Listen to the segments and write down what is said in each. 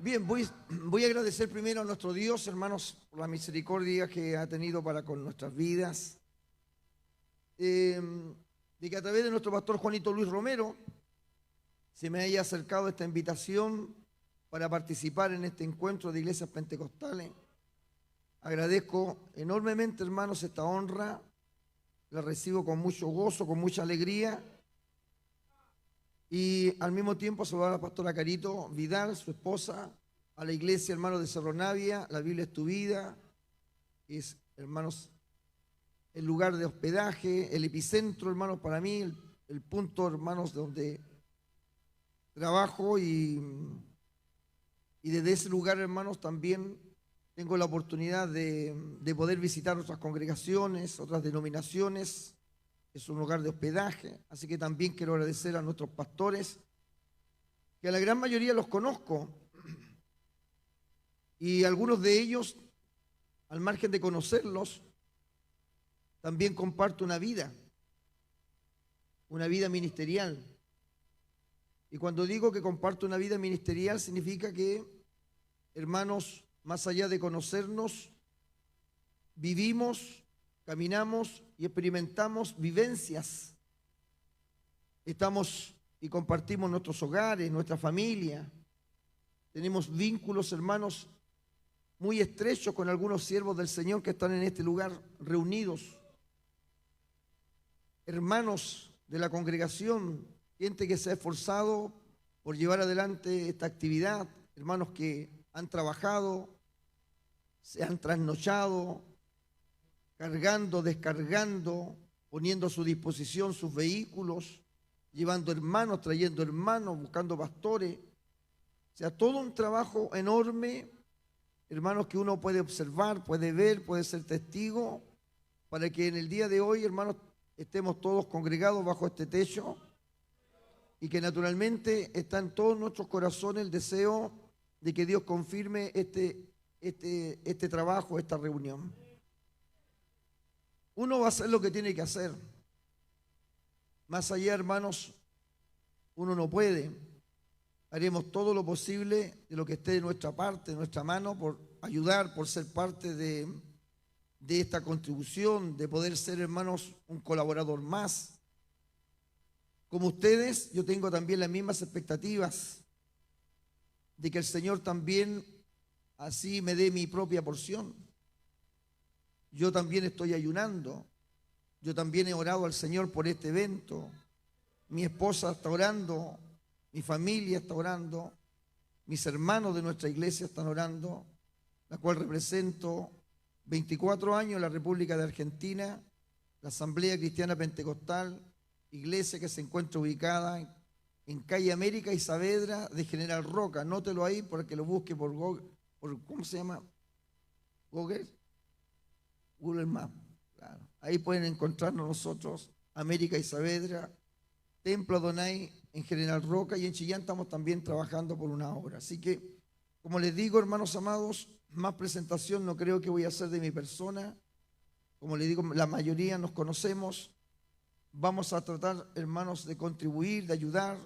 Bien, voy a agradecer primero a nuestro Dios, hermanos, por la misericordia que ha tenido para con nuestras vidas. De que a través de nuestro pastor Juanito Luis Romero se me haya acercado esta invitación para participar en este encuentro de iglesias pentecostales. Agradezco enormemente, hermanos, esta honra. La recibo con mucho gozo, con mucha alegría. Y al mismo tiempo saludar a la pastora Carito Vidal, su esposa, a la iglesia, hermanos de Cerro Navia. La Biblia es tu vida, es, hermanos, el lugar de hospedaje, el epicentro, hermanos, para mí, el punto, hermanos, donde trabajo y desde ese lugar, hermanos, también tengo la oportunidad de poder visitar otras congregaciones, otras denominaciones. Es un lugar de hospedaje, así que también quiero agradecer a nuestros pastores, que a la gran mayoría los conozco, y algunos de ellos, al margen de conocerlos, también comparto una vida ministerial. Y cuando digo que comparto una vida ministerial, significa que, hermanos, más allá de conocernos, vivimos, caminamos y experimentamos vivencias. Estamos y compartimos nuestros hogares, nuestra familia. Tenemos vínculos, hermanos, muy estrechos con algunos siervos del Señor que están en este lugar reunidos. Hermanos de la congregación, gente que se ha esforzado por llevar adelante esta actividad, hermanos que han trabajado, se han trasnochado, cargando, descargando, poniendo a su disposición sus vehículos, llevando hermanos, trayendo hermanos, buscando pastores. O sea, todo un trabajo enorme, hermanos, que uno puede observar, puede ver, puede ser testigo, para que en el día de hoy, hermanos, estemos todos congregados bajo este techo y que naturalmente está en todos nuestros corazones el deseo de que Dios confirme este trabajo, esta reunión. Uno va a hacer lo que tiene que hacer. Más allá, hermanos, uno no puede. Haremos todo lo posible de lo que esté de nuestra parte, de nuestra mano, por ayudar, por ser parte de esta contribución, de poder ser, hermanos, un colaborador más. Como ustedes, yo tengo también las mismas expectativas de que el Señor también así me dé mi propia porción. Yo también estoy ayunando, yo también he orado al Señor por este evento, mi esposa está orando, mi familia está orando, mis hermanos de nuestra iglesia están orando, la cual represento 24 años en la República de Argentina, la Asamblea Cristiana Pentecostal, iglesia que se encuentra ubicada en calle América y Saavedra de General Roca. Anótelo ahí para que lo busque por Google, ¿cómo se llama? Google Maps, claro. Ahí pueden encontrarnos nosotros, América y Saavedra, Templo Adonai en General Roca, y en Chillán estamos también trabajando por una obra. Así que, como les digo, hermanos amados, más presentación no creo que voy a hacer de mi persona. Como les digo, la mayoría nos conocemos. Vamos a tratar, hermanos, de contribuir, de ayudar,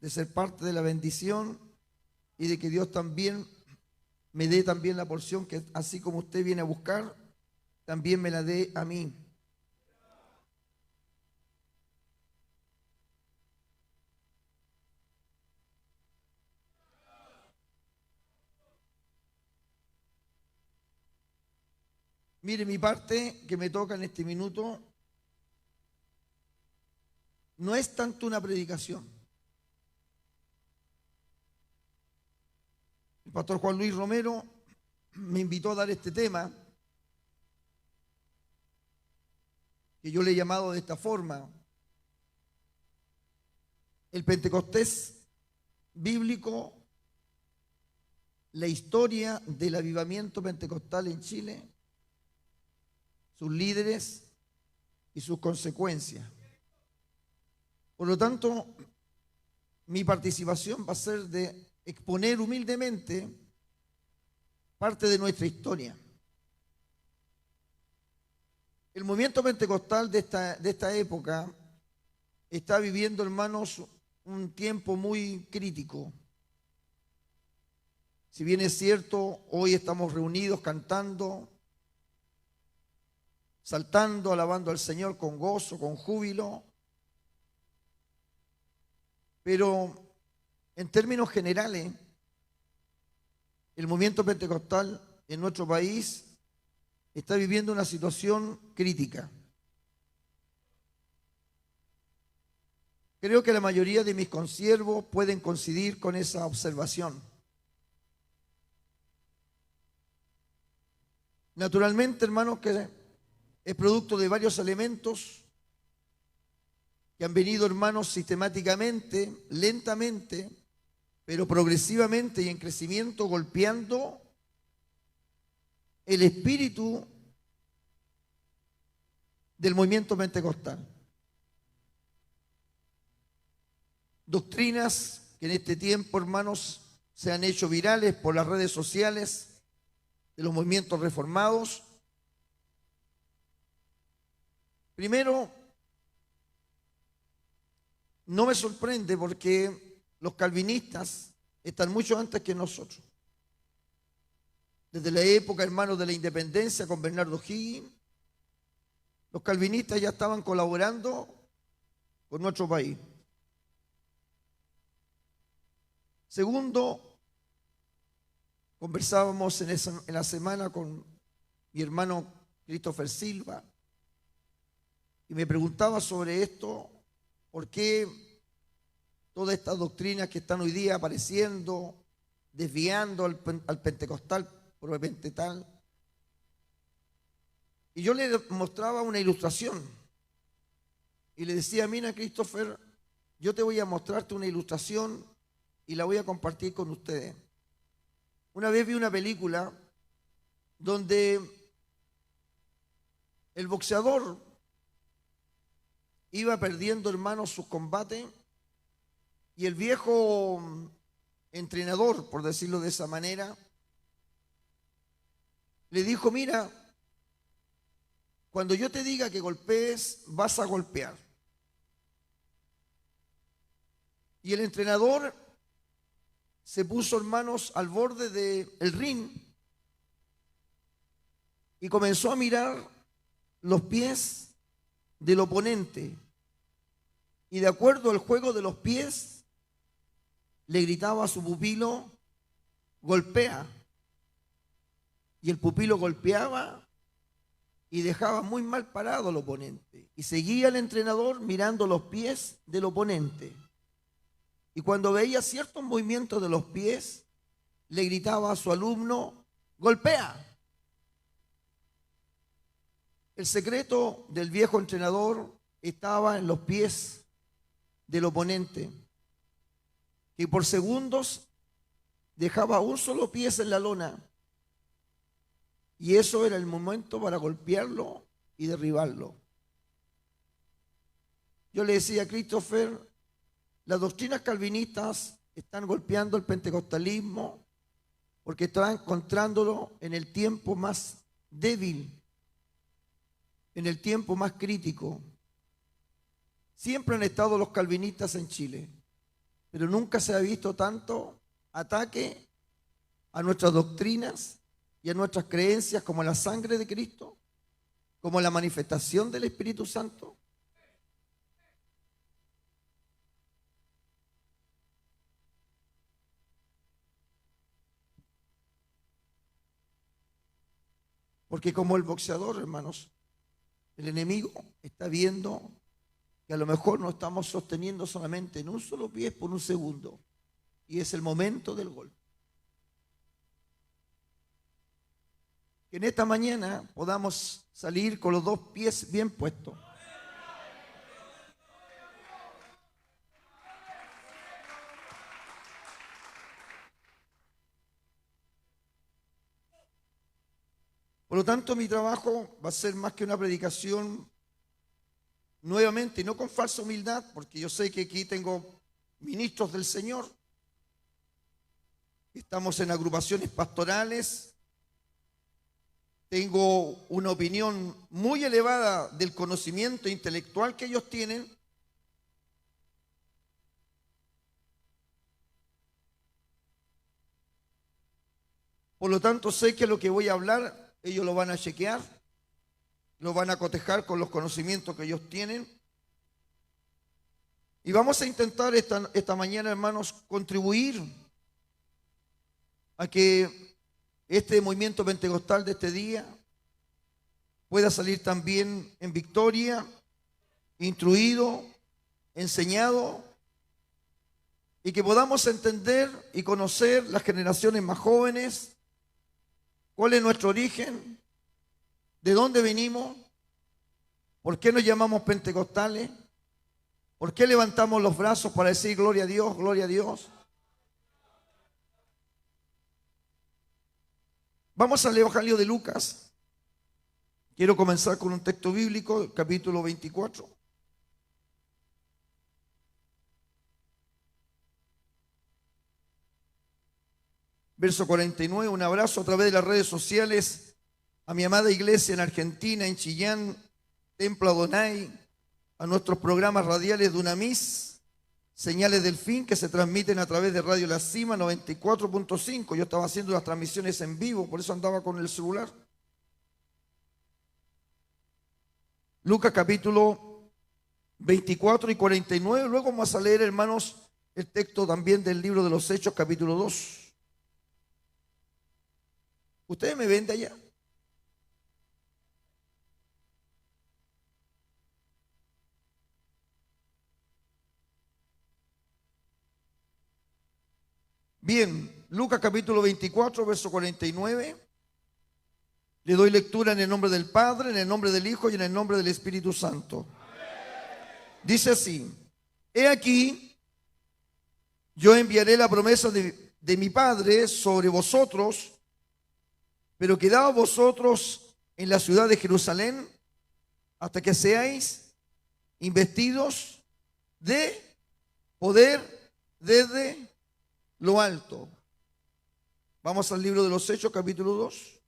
de ser parte de la bendición y de que Dios también me dé también la porción que así como usted viene a buscar, también me la dé a mí. Mire, mi parte que me toca en este minuto no es tanto una predicación. El pastor Juan Luis Romero me invitó a dar este tema, que yo le he llamado de esta forma: el Pentecostés bíblico, la historia del avivamiento pentecostal en Chile, sus líderes y sus consecuencias. Por lo tanto, mi participación va a ser de exponer humildemente parte de nuestra historia. El movimiento pentecostal de esta época está viviendo, hermanos, un tiempo muy crítico. Si bien es cierto, hoy estamos reunidos cantando, saltando, alabando al Señor con gozo, con júbilo, pero en términos generales, el movimiento pentecostal en nuestro país está viviendo una situación crítica. Creo que la mayoría de mis consiervos pueden coincidir con esa observación. Naturalmente, hermanos, que es producto de varios elementos que han venido, hermanos, sistemáticamente, lentamente, pero progresivamente y en crecimiento, golpeando el espíritu del movimiento pentecostal. Doctrinas que en este tiempo, hermanos, se han hecho virales por las redes sociales de los movimientos reformados. Primero, no me sorprende porque los calvinistas están mucho antes que nosotros. Desde la época, hermanos, de la independencia con Bernardo O'Higgins, los calvinistas ya estaban colaborando con nuestro país. Segundo, conversábamos en la semana con mi hermano Christopher Silva y me preguntaba sobre esto, por qué todas estas doctrinas que están hoy día apareciendo, desviando al pentecostal probablemente tal. Y yo le mostraba una ilustración y le decía: mira, Christopher, yo te voy a mostrarte una ilustración y la voy a compartir con ustedes. Una vez vi una película donde el boxeador iba perdiendo, hermanos, sus combates y el viejo entrenador, por decirlo de esa manera, le dijo: mira, cuando yo te diga que golpees, vas a golpear. Y el entrenador se puso, hermanos, al borde del ring y comenzó a mirar los pies del oponente. Y de acuerdo al juego de los pies, le gritaba a su pupilo: golpea. Y el pupilo golpeaba y dejaba muy mal parado al oponente. Y seguía el entrenador mirando los pies del oponente. Y cuando veía ciertos movimientos de los pies, le gritaba a su alumno: golpea. El secreto del viejo entrenador estaba en los pies del oponente, que por segundos dejaba un solo pie en la lona. Y eso era el momento para golpearlo y derribarlo. Yo le decía a Christopher: las doctrinas calvinistas están golpeando el pentecostalismo porque están encontrándolo en el tiempo más débil, en el tiempo más crítico. Siempre han estado los calvinistas en Chile, pero nunca se ha visto tanto ataque a nuestras doctrinas y a nuestras creencias como la sangre de Cristo, como la manifestación del Espíritu Santo. Porque como el boxeador, hermanos, el enemigo está viendo que a lo mejor nos estamos sosteniendo solamente en un solo pie por un segundo. Y es el momento del golpe. Que en esta mañana podamos salir con los dos pies bien puestos. Por lo tanto, mi trabajo va a ser más que una predicación, nuevamente, y no con falsa humildad, porque yo sé que aquí tengo ministros del Señor, estamos en agrupaciones pastorales, tengo una opinión muy elevada del conocimiento intelectual que ellos tienen, Por lo tanto, sé que lo que voy a hablar, ellos lo van a chequear, lo van a cotejar con los conocimientos que ellos tienen. Y vamos a intentar esta mañana, hermanos, contribuir a que este movimiento pentecostal de este día pueda salir también en victoria, instruido, enseñado, y que podamos entender y conocer las generaciones más jóvenes cuál es nuestro origen, de dónde venimos, por qué nos llamamos pentecostales, por qué levantamos los brazos para decir gloria a Dios, gloria a Dios. Vamos al Evangelio de Lucas. Quiero comenzar con un texto bíblico, capítulo 24. Verso 49, un abrazo a través de las redes sociales a mi amada iglesia en Argentina, en Chillán, Templo Adonai, a nuestros programas radiales Dunamis, Señales del Fin, que se transmiten a través de Radio La Cima 94.5. Yo estaba haciendo las transmisiones en vivo, por eso andaba con el celular. Lucas capítulo 24 y 49. Luego vamos a leer, hermanos, el texto también del libro de los Hechos, capítulo 2. ¿Ustedes me ven de allá? Bien, Lucas capítulo 24, verso 49. Le doy lectura en el nombre del Padre, en el nombre del Hijo y en el nombre del Espíritu Santo. Dice así: he aquí, yo enviaré la promesa de mi Padre sobre vosotros, pero quedaos vosotros en la ciudad de Jerusalén hasta que seáis investidos de poder desde lo alto. Vamos al libro de los Hechos, capítulo 2.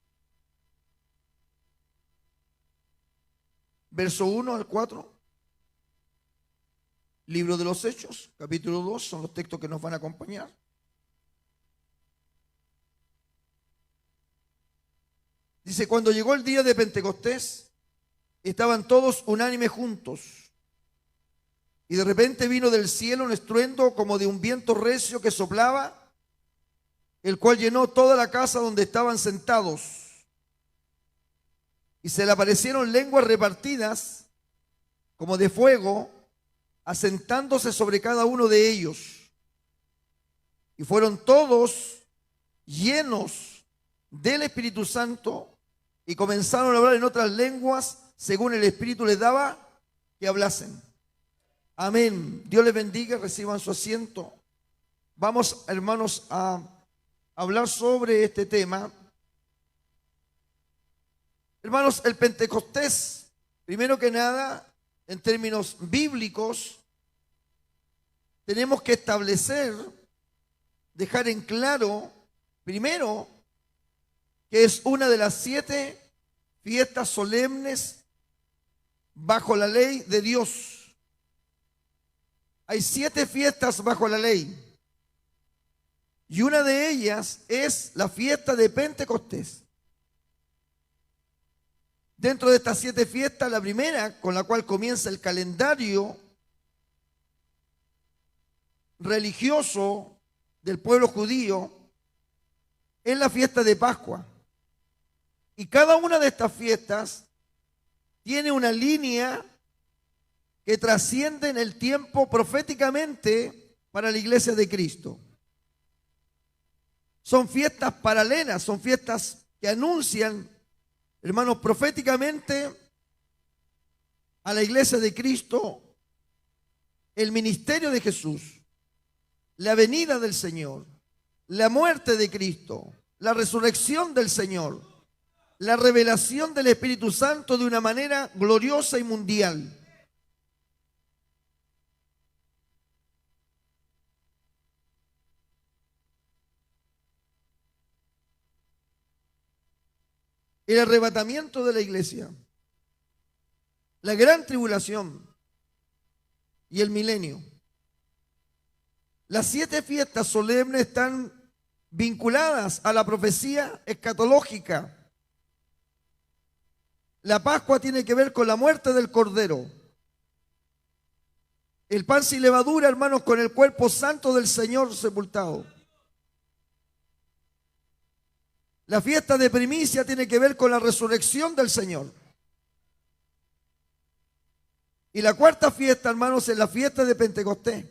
Verso 1 al 4. Libro de los Hechos, capítulo 2, son los textos que nos van a acompañar. Dice: cuando llegó el día de Pentecostés, estaban todos unánimes juntos. Y de repente vino del cielo un estruendo como de un viento recio que soplaba, el cual llenó toda la casa donde estaban sentados. Y se le aparecieron lenguas repartidas como de fuego, asentándose sobre cada uno de ellos. Y fueron todos llenos del Espíritu Santo y comenzaron a hablar en otras lenguas según el Espíritu les daba que hablasen. Amén. Dios les bendiga, reciban su asiento. Vamos, hermanos, a hablar sobre este tema. Hermanos, el Pentecostés, primero que nada, en términos bíblicos, tenemos que establecer, dejar en claro, primero, que es una de las 7 fiestas solemnes bajo la ley de Dios. Hay 7 fiestas bajo la ley. Y una de ellas es la fiesta de Pentecostés. Dentro de estas 7 fiestas, la primera, con la cual comienza el calendario religioso del pueblo judío, es la fiesta de Pascua. Y cada una de estas fiestas tiene una línea que trasciende en el tiempo proféticamente para la iglesia de Cristo. Son fiestas paralelas, son fiestas que anuncian, hermanos, proféticamente a la iglesia de Cristo el ministerio de Jesús, la venida del Señor, la muerte de Cristo, la resurrección del Señor, la revelación del Espíritu Santo de una manera gloriosa y mundial. El arrebatamiento de la iglesia, la gran tribulación y el milenio. Las 7 fiestas solemnes están vinculadas a la profecía escatológica. La Pascua tiene que ver con la muerte del Cordero. El pan sin levadura, hermanos, con el cuerpo santo del Señor sepultado. La fiesta de primicia tiene que ver con la resurrección del Señor. Y la cuarta fiesta, hermanos, es la fiesta de Pentecostés,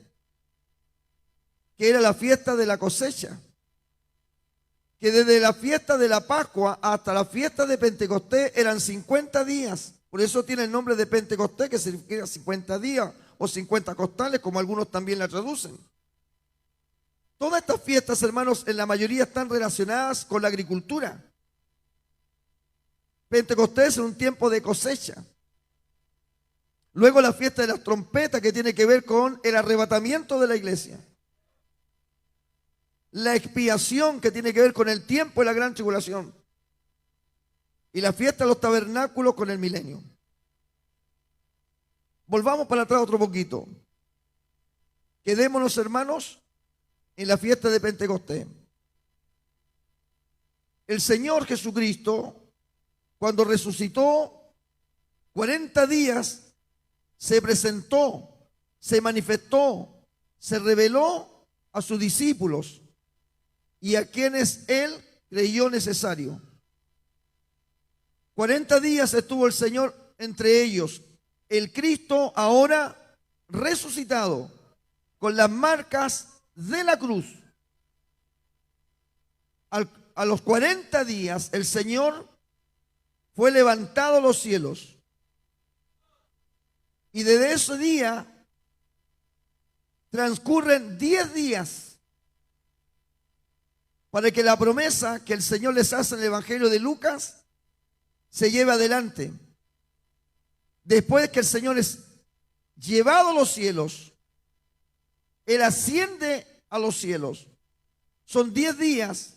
que era la fiesta de la cosecha. Que desde la fiesta de la Pascua hasta la fiesta de Pentecostés eran 50 días. Por eso tiene el nombre de Pentecostés, que significa 50 días o 50 costales, como algunos también la traducen. Todas estas fiestas, hermanos, en la mayoría están relacionadas con la agricultura. Pentecostés es un tiempo de cosecha. Luego la fiesta de las trompetas, que tiene que ver con el arrebatamiento de la iglesia. La expiación, que tiene que ver con el tiempo de la gran tribulación. Y la fiesta de los tabernáculos con el milenio. Volvamos para atrás otro poquito. Quedémonos, hermanos, en la fiesta de Pentecostés. El Señor Jesucristo, cuando resucitó, 40 días se presentó, se manifestó, se reveló a sus discípulos y a quienes Él creyó necesario. 40 días estuvo el Señor entre ellos. El Cristo ahora resucitado, con las marcas de la cruz. A los 40 días el Señor fue levantado a los cielos. Y desde ese día transcurren 10 días para que la promesa que el Señor les hace en el Evangelio de Lucas se lleve adelante. Después que el Señor es llevado a los cielos, Él asciende a los cielos. Son 10 días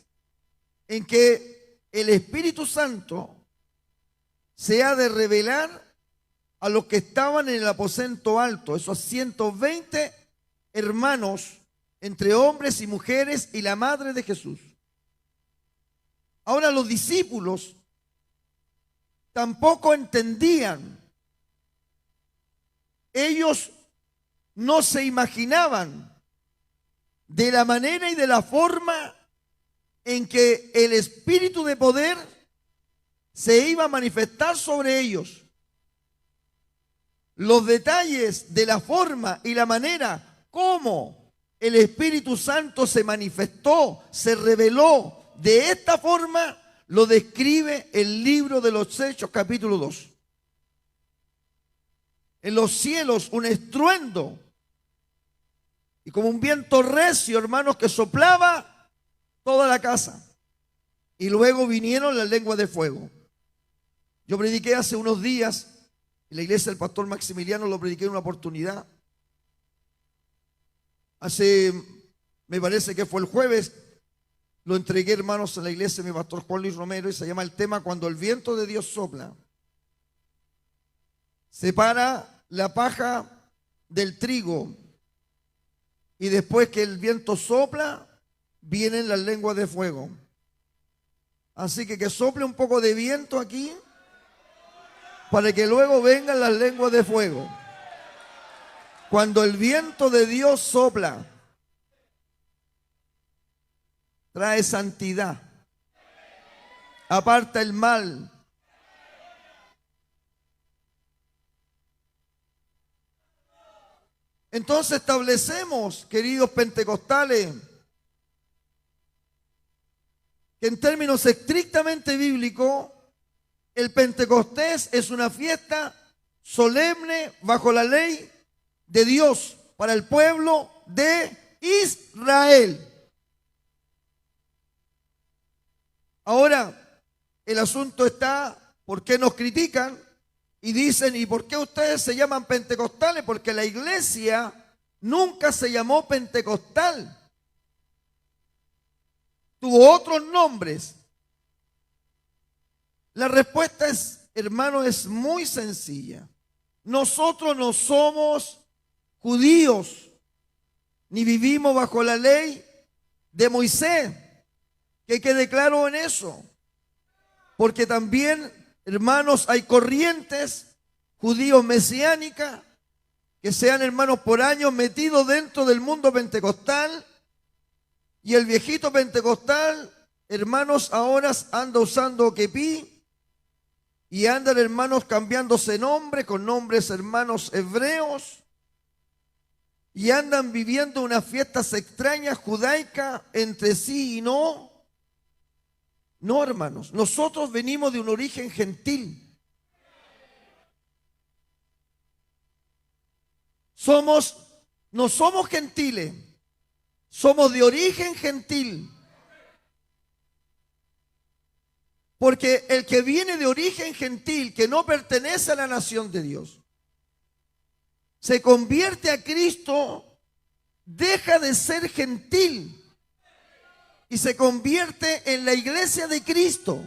en que el Espíritu Santo se ha de revelar a los que estaban en el aposento alto, esos 120 hermanos, entre hombres y mujeres, y la madre de Jesús. Ahora los discípulos tampoco entendían. Ellos no se imaginaban de la manera y de la forma en que el espíritu de poder se iba a manifestar sobre ellos. Los detalles de la forma y la manera como el Espíritu Santo se manifestó, se reveló de esta forma, lo describe el libro de los Hechos, capítulo 2. En los cielos un estruendo y como un viento recio, hermanos, que soplaba toda la casa. Y luego vinieron las lenguas de fuego. Yo prediqué hace unos días en la iglesia del pastor Maximiliano, lo prediqué en una oportunidad. Me parece que fue el jueves, lo entregué, hermanos, en la iglesia de mi pastor Juan Luis Romero, y se llama el tema Cuando el viento de Dios sopla. Separa la paja del trigo, y después que el viento sopla, vienen las lenguas de fuego. Así que sople un poco de viento aquí, para que luego vengan las lenguas de fuego. Cuando el viento de Dios sopla, trae santidad, aparta el mal. Entonces establecemos, queridos pentecostales, que en términos estrictamente bíblicos, el Pentecostés es una fiesta solemne bajo la ley de Dios para el pueblo de Israel. Ahora, el asunto está, ¿por qué nos critican? Y dicen, ¿y por qué ustedes se llaman pentecostales? Porque la iglesia nunca se llamó pentecostal. Tuvo otros nombres. La respuesta es, hermano, es muy sencilla. Nosotros no somos judíos, ni vivimos bajo la ley de Moisés. Que quede claro en eso. Porque también, hermanos, hay corrientes judíos mesiánicas que sean, hermanos, por años metidos dentro del mundo pentecostal. Y el viejito pentecostal, hermanos, ahora anda usando kepí y andan, hermanos, cambiándose nombre con nombres, hermanos, hebreos. Y andan viviendo unas fiestas extrañas judaicas entre sí y no. No, hermanos, nosotros venimos de un origen gentil. No somos gentiles, somos de origen gentil. Porque el que viene de origen gentil, que no pertenece a la nación de Dios, se convierte a Cristo, deja de ser gentil y se convierte en la iglesia de Cristo.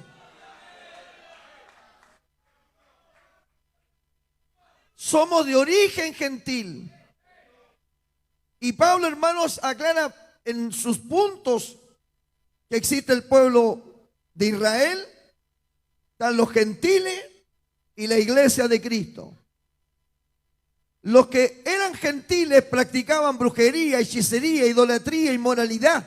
Somos de origen gentil. Y Pablo, hermanos, aclara en sus puntos que existe el pueblo de Israel, están los gentiles y la iglesia de Cristo. Los que eran gentiles practicaban brujería, hechicería, idolatría, inmoralidad.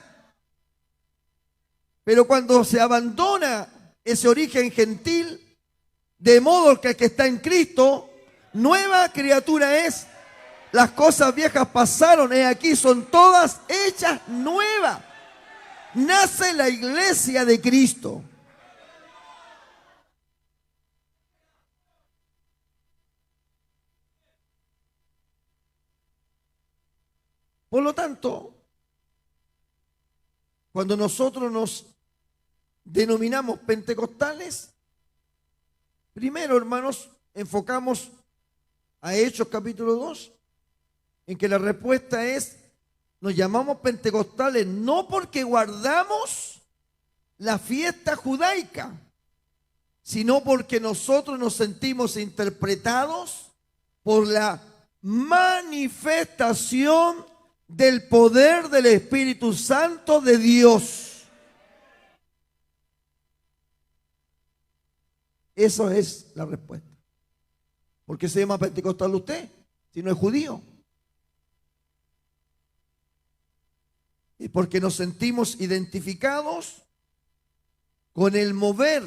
Pero cuando se abandona ese origen gentil, de modo que el que está en Cristo, nueva criatura es. Las cosas viejas pasaron, y aquí son todas hechas nuevas. Nace la iglesia de Cristo. Por lo tanto, cuando nosotros nos denominamos pentecostales, primero, hermanos, enfocamos a Hechos capítulo 2, en que la respuesta es, nos llamamos pentecostales no porque guardamos la fiesta judaica, sino porque nosotros nos sentimos interpretados por la manifestación del poder del Espíritu Santo de Dios. Eso es la respuesta. ¿Por qué se llama pentecostal usted si no es judío? Y porque nos sentimos identificados con el mover,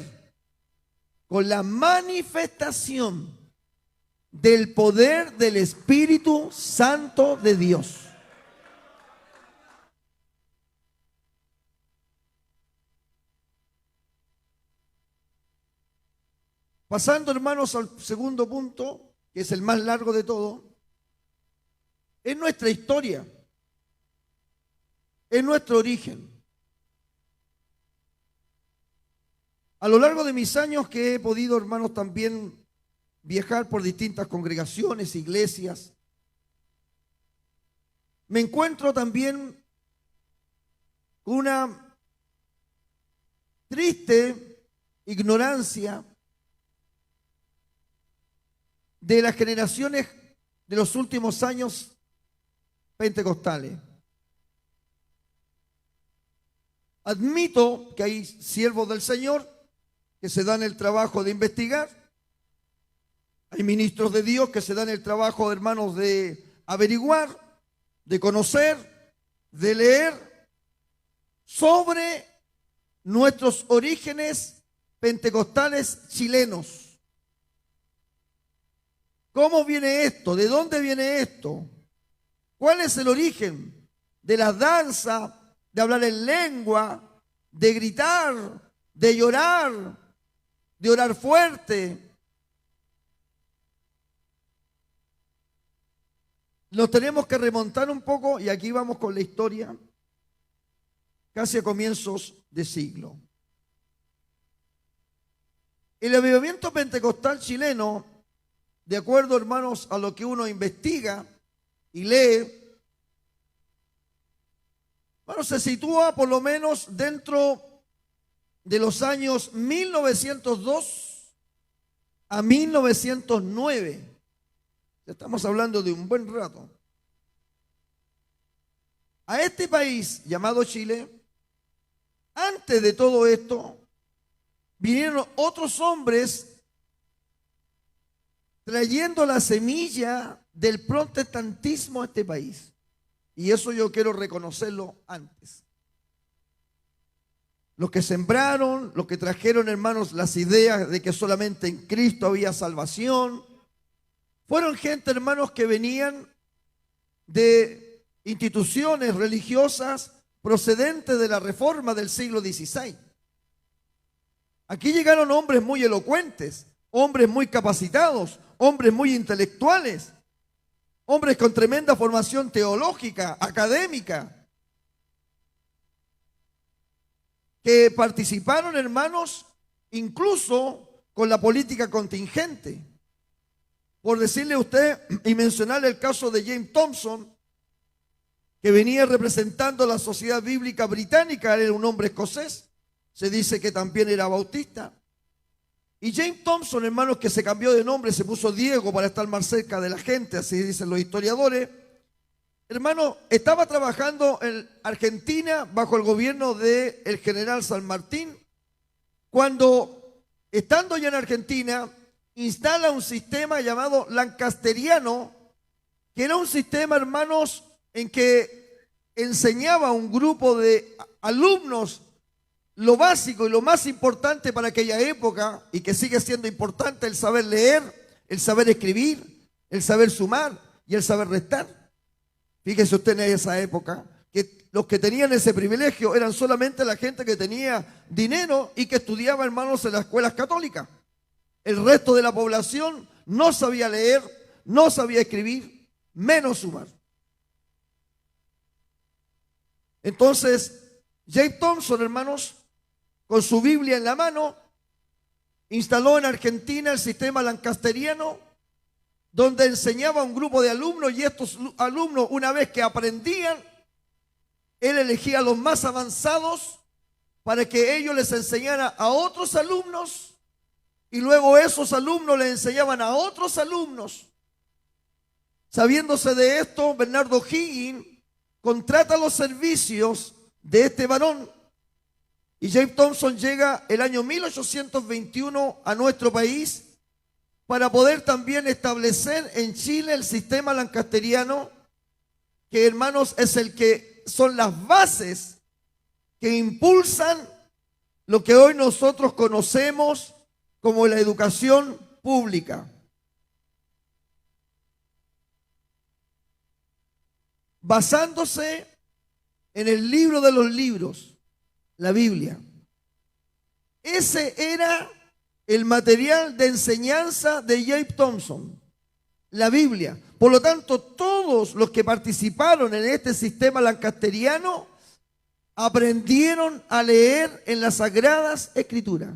con la manifestación del poder del Espíritu Santo de Dios. Pasando, hermanos, al segundo punto, que es el más largo de todo, es nuestra historia, es nuestro origen. A lo largo de mis años que he podido, hermanos, también viajar por distintas congregaciones, iglesias, me encuentro también con una triste ignorancia de las generaciones de los últimos años pentecostales. Admito que hay siervos del Señor que se dan el trabajo de investigar. Hay ministros de Dios que se dan el trabajo, hermanos, de averiguar, de conocer, de leer sobre nuestros orígenes pentecostales chilenos. ¿Cómo viene esto? ¿De dónde viene esto? ¿Cuál es el origen de la danza, de hablar en lengua, de gritar, de orar fuerte? Nos tenemos que remontar un poco, y aquí vamos con la historia, casi a comienzos de siglo. El avivamiento pentecostal chileno, de acuerdo, hermanos, a lo que uno investiga y lee, bueno, se sitúa por lo menos dentro de los años 1902 a 1909. Estamos hablando de un buen rato. A este país llamado Chile antes de todo esto, vinieron otros hombres trayendo la semilla del protestantismo a este país. Y eso yo quiero reconocerlo antes. Los que sembraron, los que trajeron, hermanos, las ideas de que solamente en Cristo había salvación, fueron gente, hermanos, que venían de instituciones religiosas procedentes de la Reforma del siglo XVI. Aquí llegaron hombres muy elocuentes, hombres muy capacitados, hombres muy intelectuales, hombres con tremenda formación teológica, académica, que participaron, hermanos, incluso con la política contingente. Por decirle a usted y mencionarle el caso de James Thompson, que venía representando la Sociedad Bíblica Británica, era un hombre escocés, se dice que también era bautista. Y James Thompson, hermanos, que se cambió de nombre, se puso Diego para estar más cerca de la gente, así dicen los historiadores. Hermano, estaba trabajando en Argentina bajo el gobierno del general San Martín, cuando, estando ya en Argentina, instala un sistema llamado lancasteriano, que era un sistema, hermanos, en que enseñaba a un grupo de alumnos lo básico y lo más importante para aquella época, y que sigue siendo importante: el saber leer, el saber escribir, el saber sumar y el saber restar. Fíjese usted en esa época que los que tenían ese privilegio eran solamente la gente que tenía dinero y que estudiaba, hermanos, en las escuelas católicas. El resto de la población no sabía leer, no sabía escribir, menos sumar. Entonces, James Thompson, hermanos, con su Biblia en la mano, instaló en Argentina el sistema lancasteriano, donde enseñaba a un grupo de alumnos, y estos alumnos, una vez que aprendían, él elegía a los más avanzados para que ellos les enseñaran a otros alumnos, y luego esos alumnos les enseñaban a otros alumnos. Sabiéndose de esto, Bernardo Higgins contrata los servicios de este varón, y James Thompson llega el año 1821 a nuestro país para poder también establecer en Chile el sistema lancasteriano, que, hermanos, es el que son las bases que impulsan lo que hoy nosotros conocemos como la educación pública. Basándose en el libro de los libros, la Biblia. Ese era el material de enseñanza de James Thompson, la Biblia. Por lo tanto, todos los que participaron en este sistema lancasteriano aprendieron a leer en las Sagradas Escrituras.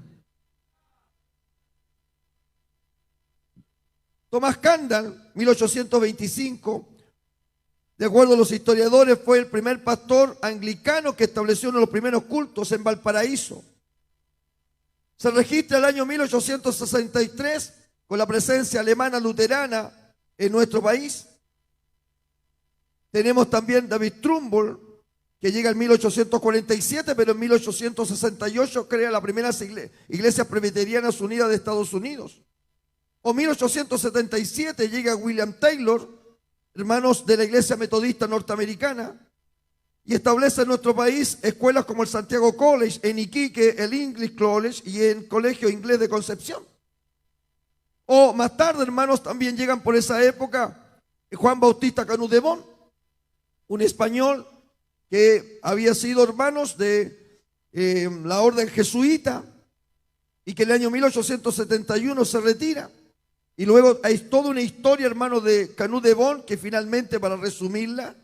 Thomas Candle, 1825, de acuerdo a los historiadores, fue el primer pastor anglicano que estableció uno de los primeros cultos en Valparaíso. Se registra el año 1863 con la presencia alemana luterana en nuestro país. Tenemos también David Trumbull, que llega en 1847, pero en 1868 crea la primera iglesia presbiterianas unidas de Estados Unidos. O 1877 llega William Taylor, hermanos, de la iglesia metodista norteamericana, y establece en nuestro país escuelas como el Santiago College, en Iquique el English College y el Colegio Inglés de Concepción. O más tarde, hermanos, también llegan por esa época Juan Bautista Canut de Bon, un español que había sido, hermanos, de la orden jesuita, y que en el año 1871 se retira. Y luego hay toda una historia, hermanos, de Canut de Bon, que finalmente, para resumirla,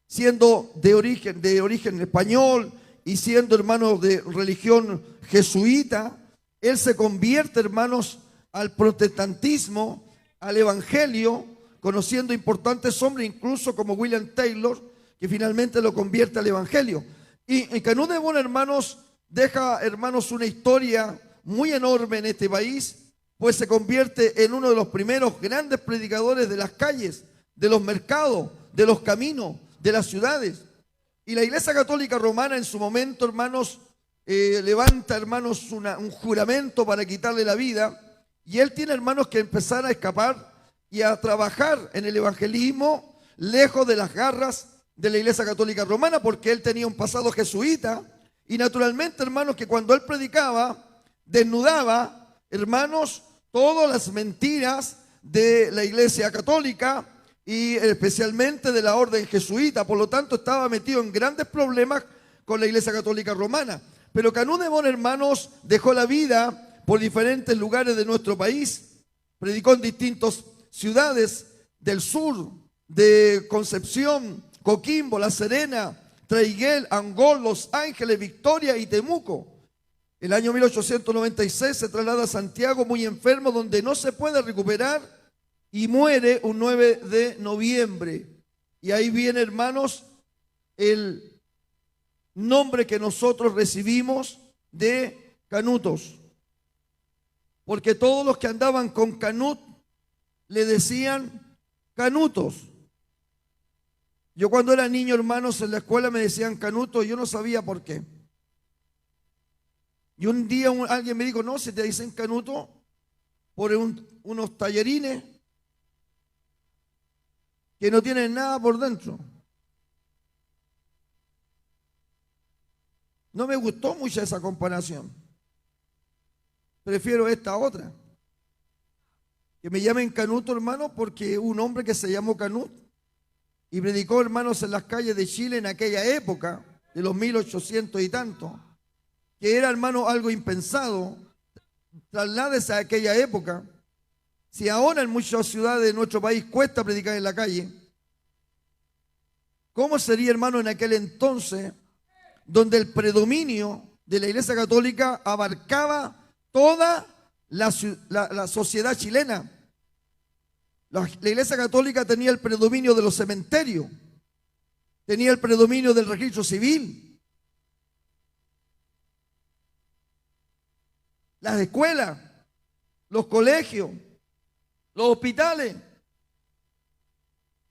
siendo de origen español y siendo, hermanos, de religión jesuita, él se convierte, hermanos, al protestantismo, al evangelio, conociendo importantes hombres, incluso como William Taylor, que finalmente lo convierte al evangelio. Y Canut de Bon, hermanos, deja, hermanos, una historia muy enorme en este país, pues se convierte en uno de los primeros grandes predicadores de las calles, de los mercados, de los caminos, de las ciudades. Y la Iglesia Católica Romana en su momento, hermanos, levanta, hermanos, un juramento para quitarle la vida, y él tiene, hermanos, que empezar a escapar y a trabajar en el evangelismo lejos de las garras de la Iglesia Católica Romana, porque él tenía un pasado jesuita, y naturalmente, hermanos, que cuando él predicaba, desnudaba, hermanos, todas las mentiras de la Iglesia Católica y especialmente de la orden jesuita. Por lo tanto, estaba metido en grandes problemas con la Iglesia Católica Romana. Pero Canut de Mon, hermanos, dejó la vida por diferentes lugares de nuestro país. Predicó en distintas ciudades del sur, de Concepción, Coquimbo, La Serena, Traiguel, Angol, Los Ángeles, Victoria y Temuco. El año 1896 se traslada a Santiago muy enfermo, donde no se puede recuperar, y muere un 9 de noviembre. Y ahí viene, hermanos, el nombre que nosotros recibimos de canutos. Porque todos los que andaban con Canut le decían canutos. Yo cuando era niño, hermanos, en la escuela me decían canuto, yo no sabía por qué. Y un día alguien me dijo, no, se te dicen canuto por unos tallarines que no tienen nada por dentro. No me gustó mucho esa comparación. Prefiero esta otra. Que me llamen Canuto, hermano, porque un hombre que se llamó Canut y predicó, hermanos, en las calles de Chile en aquella época, de los 1800 y tanto, que era, hermano, algo impensado. Trasládese a aquella época. Si ahora en muchas ciudades de nuestro país cuesta predicar en la calle, ¿cómo sería, hermano, en aquel entonces, donde el predominio de la Iglesia Católica abarcaba toda la sociedad chilena? La Iglesia Católica tenía el predominio de los cementerios, tenía el predominio del registro civil, las escuelas, los colegios, los hospitales,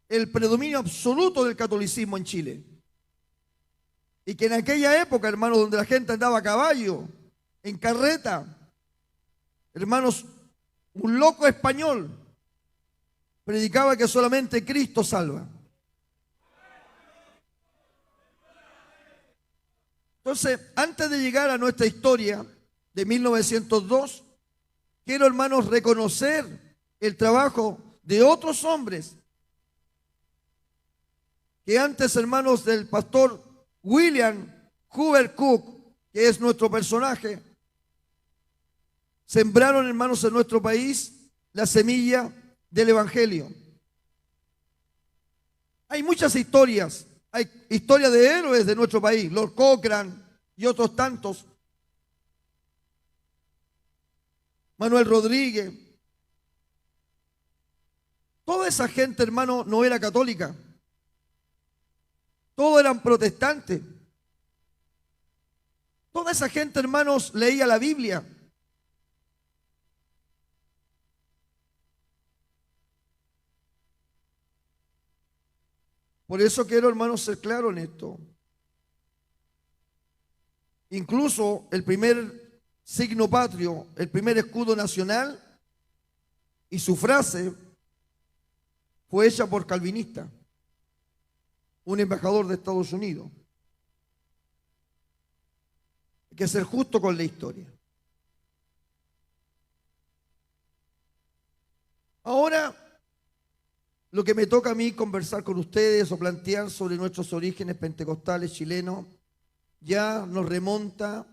el predominio absoluto del catolicismo en Chile. Y que en aquella época, hermanos, donde la gente andaba a caballo, en carreta, hermanos, un loco español predicaba que solamente Cristo salva. Entonces, antes de llegar a nuestra historia de 1902, quiero, hermanos, reconocer el trabajo de otros hombres que antes, hermanos, del pastor William Hoover Cook, que es nuestro personaje, sembraron, hermanos, en nuestro país la semilla del Evangelio. Hay muchas historias, hay historias de héroes de nuestro país, Lord Cochrane y otros tantos, Manuel Rodríguez. Toda esa gente, hermano, no era católica. Todos eran protestantes. Toda esa gente, hermanos, leía la Biblia. Por eso quiero, hermanos, ser claro en esto. Incluso el primer signo patrio, el primer escudo nacional y su frase fue hecha por calvinista, un embajador de Estados Unidos. Hay que ser justo con la historia. Ahora, lo que me toca a mí conversar con ustedes o plantear sobre nuestros orígenes pentecostales chilenos ya nos remonta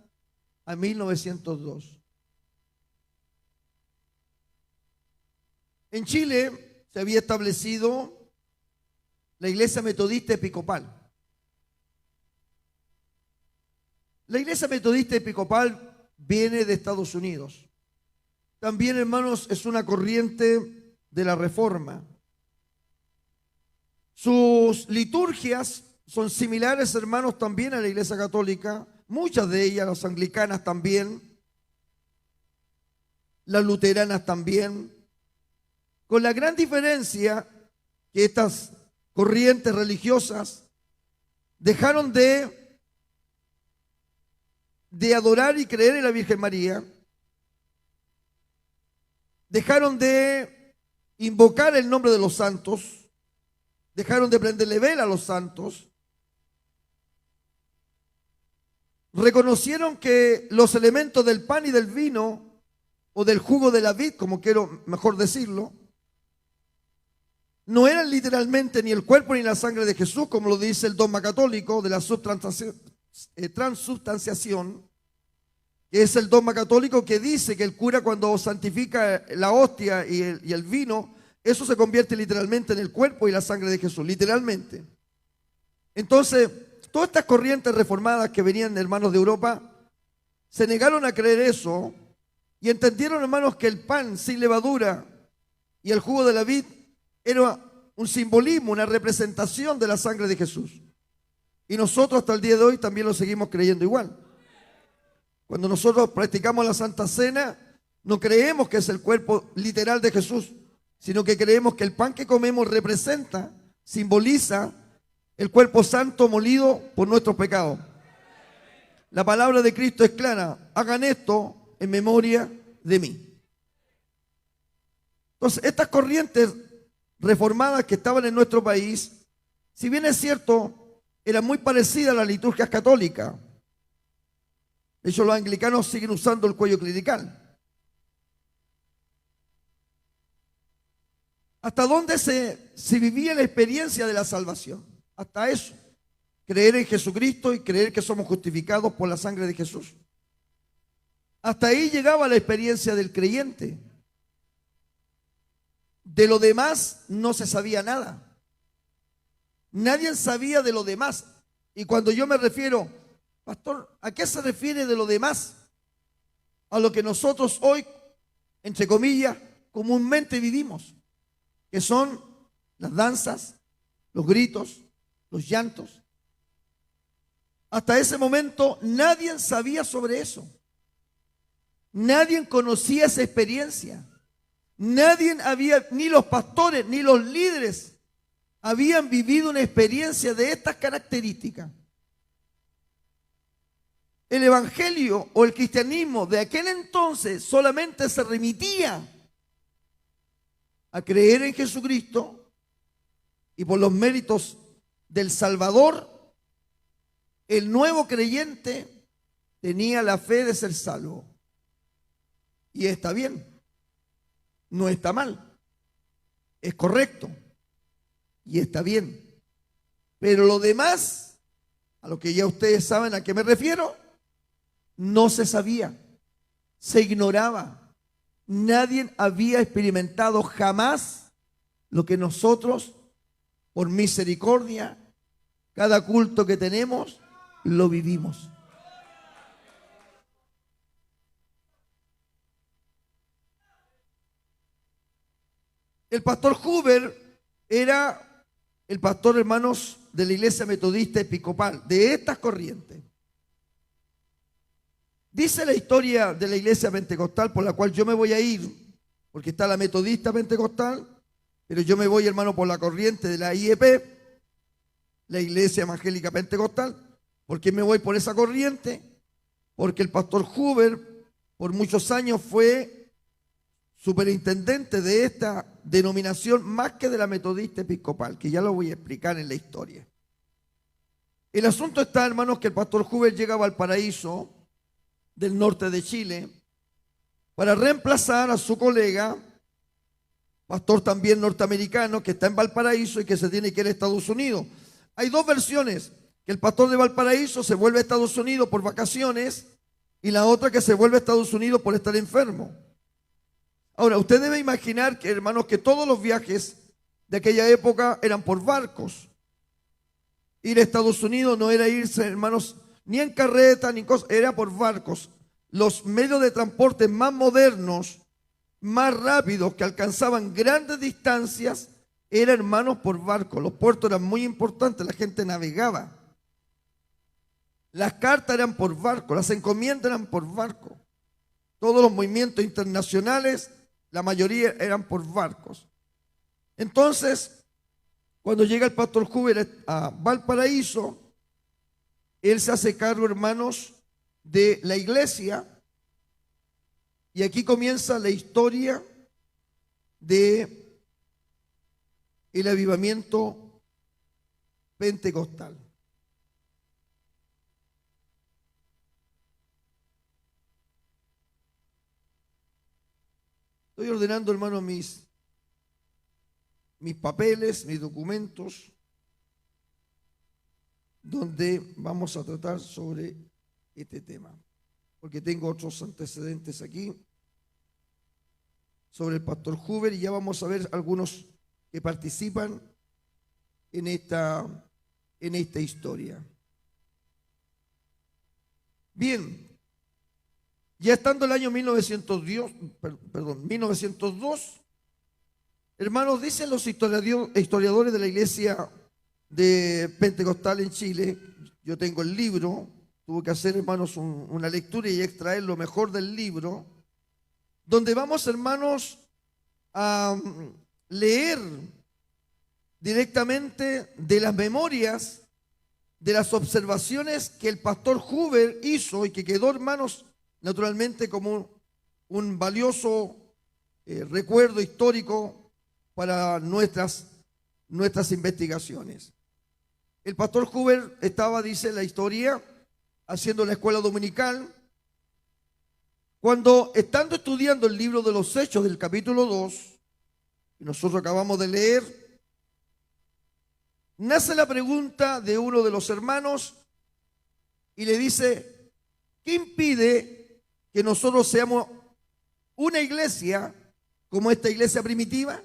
a 1902. En Chile se había establecido la Iglesia Metodista Episcopal. La Iglesia Metodista Episcopal viene de Estados Unidos. También, hermanos, es una corriente de la Reforma. Sus liturgias son similares, hermanos, también a la Iglesia Católica. Muchas de ellas, las anglicanas también, las luteranas también. Con la gran diferencia que estas corrientes religiosas dejaron de de adorar y creer en la Virgen María, dejaron de invocar el nombre de los santos, dejaron de prenderle vela a los santos, reconocieron que los elementos del pan y del vino, o del jugo de la vid, como quiero mejor decirlo, no eran literalmente ni el cuerpo ni la sangre de Jesús, como lo dice el dogma católico de la transubstanciación, que es el dogma católico que dice que el cura, cuando santifica la hostia y el vino, eso se convierte literalmente en el cuerpo y la sangre de Jesús, literalmente. Entonces, todas estas corrientes reformadas que venían, hermanos, de Europa, se negaron a creer eso y entendieron, hermanos, que el pan sin levadura y el jugo de la vid era un simbolismo, una representación de la sangre de Jesús. Y nosotros hasta el día de hoy también lo seguimos creyendo igual. Cuando nosotros practicamos la Santa Cena, no creemos que es el cuerpo literal de Jesús, sino que creemos que el pan que comemos representa, simboliza el cuerpo santo molido por nuestros pecados. La palabra de Cristo es clara: hagan esto en memoria de mí. Entonces, estas corrientes reformadas que estaban en nuestro país, si bien es cierto, eran muy parecidas a las liturgias católicas. De hecho, los anglicanos siguen usando el cuello clerical. ¿Hasta dónde se vivía la experiencia de la salvación? Hasta eso. Creer en Jesucristo y creer que somos justificados por la sangre de Jesús. Hasta ahí llegaba la experiencia del creyente. De lo demás no se sabía nada. Nadie sabía de lo demás. Y cuando yo me refiero, pastor, ¿a qué se refiere de lo demás? A lo que nosotros hoy, entre comillas, comúnmente vivimos, que son las danzas, los gritos, los llantos. Hasta ese momento nadie sabía sobre eso. Nadie conocía esa experiencia. Nadie había, ni los pastores, ni los líderes, habían vivido una experiencia de estas características. El evangelio o el cristianismo de aquel entonces solamente se remitía a creer en Jesucristo y por los méritos del Salvador, el nuevo creyente tenía la fe de ser salvo. Y está bien, no está mal, es correcto y está bien. Pero lo demás, a lo que ya ustedes saben a qué me refiero, no se sabía, se ignoraba. Nadie había experimentado jamás lo que nosotros, por misericordia, cada culto que tenemos, lo vivimos. El pastor Huber era el pastor, hermanos, de la iglesia metodista episcopal, de estas corrientes. Dice la historia de la iglesia pentecostal, por la cual yo me voy a ir, porque está la metodista pentecostal, pero yo me voy, hermano, por la corriente de la IEP, la iglesia evangélica pentecostal. ¿Por qué me voy por esa corriente? Porque el pastor Huber por muchos años fue superintendente de esta denominación, más que de la metodista episcopal, que ya lo voy a explicar en la historia. El asunto está, hermanos, que el pastor Huber llega a Valparaíso, del norte de Chile, para reemplazar a su colega, pastor también norteamericano, que está en Valparaíso y que se tiene que ir a Estados Unidos. Hay dos versiones: que el pastor de Valparaíso se vuelve a Estados Unidos por vacaciones y la otra que se vuelve a Estados Unidos por estar enfermo. Ahora, usted debe imaginar que, hermanos, que todos los viajes de aquella época eran por barcos. Ir a Estados Unidos no era irse, hermanos, ni en carreta, ni cosas, era por barcos. Los medios de transporte más modernos, más rápidos, que alcanzaban grandes distancias, eran, hermanos, por barco. Los puertos eran muy importantes, la gente navegaba. Las cartas eran por barco, las encomiendas eran por barco. Todos los movimientos internacionales, la mayoría eran por barcos. Entonces, cuando llega el pastor Huber a Valparaíso, él se hace cargo, hermanos, de la iglesia. Y aquí comienza la historia de el avivamiento pentecostal. Estoy ordenando, hermano, mis papeles, mis documentos, donde vamos a tratar sobre este tema, porque tengo otros antecedentes aquí sobre el pastor Huber, y ya vamos a ver algunos que participan en esta historia. Bien, ya estando el año 1902, hermanos, dicen los historiadores de la iglesia de Pentecostal en Chile, yo tengo el libro, tuve que hacer, hermanos, una lectura y extraer lo mejor del libro, donde vamos, hermanos, a leer directamente de las memorias, de las observaciones que el pastor Huber hizo y que quedó, hermanos, naturalmente como un valioso recuerdo histórico para nuestras investigaciones. El pastor Huber estaba, dice la historia, haciendo la escuela dominical, cuando, estando estudiando el libro de los Hechos del capítulo 2, que nosotros acabamos de leer, nace la pregunta de uno de los hermanos y le dice: ¿qué impide que nosotros seamos una iglesia como esta iglesia primitiva?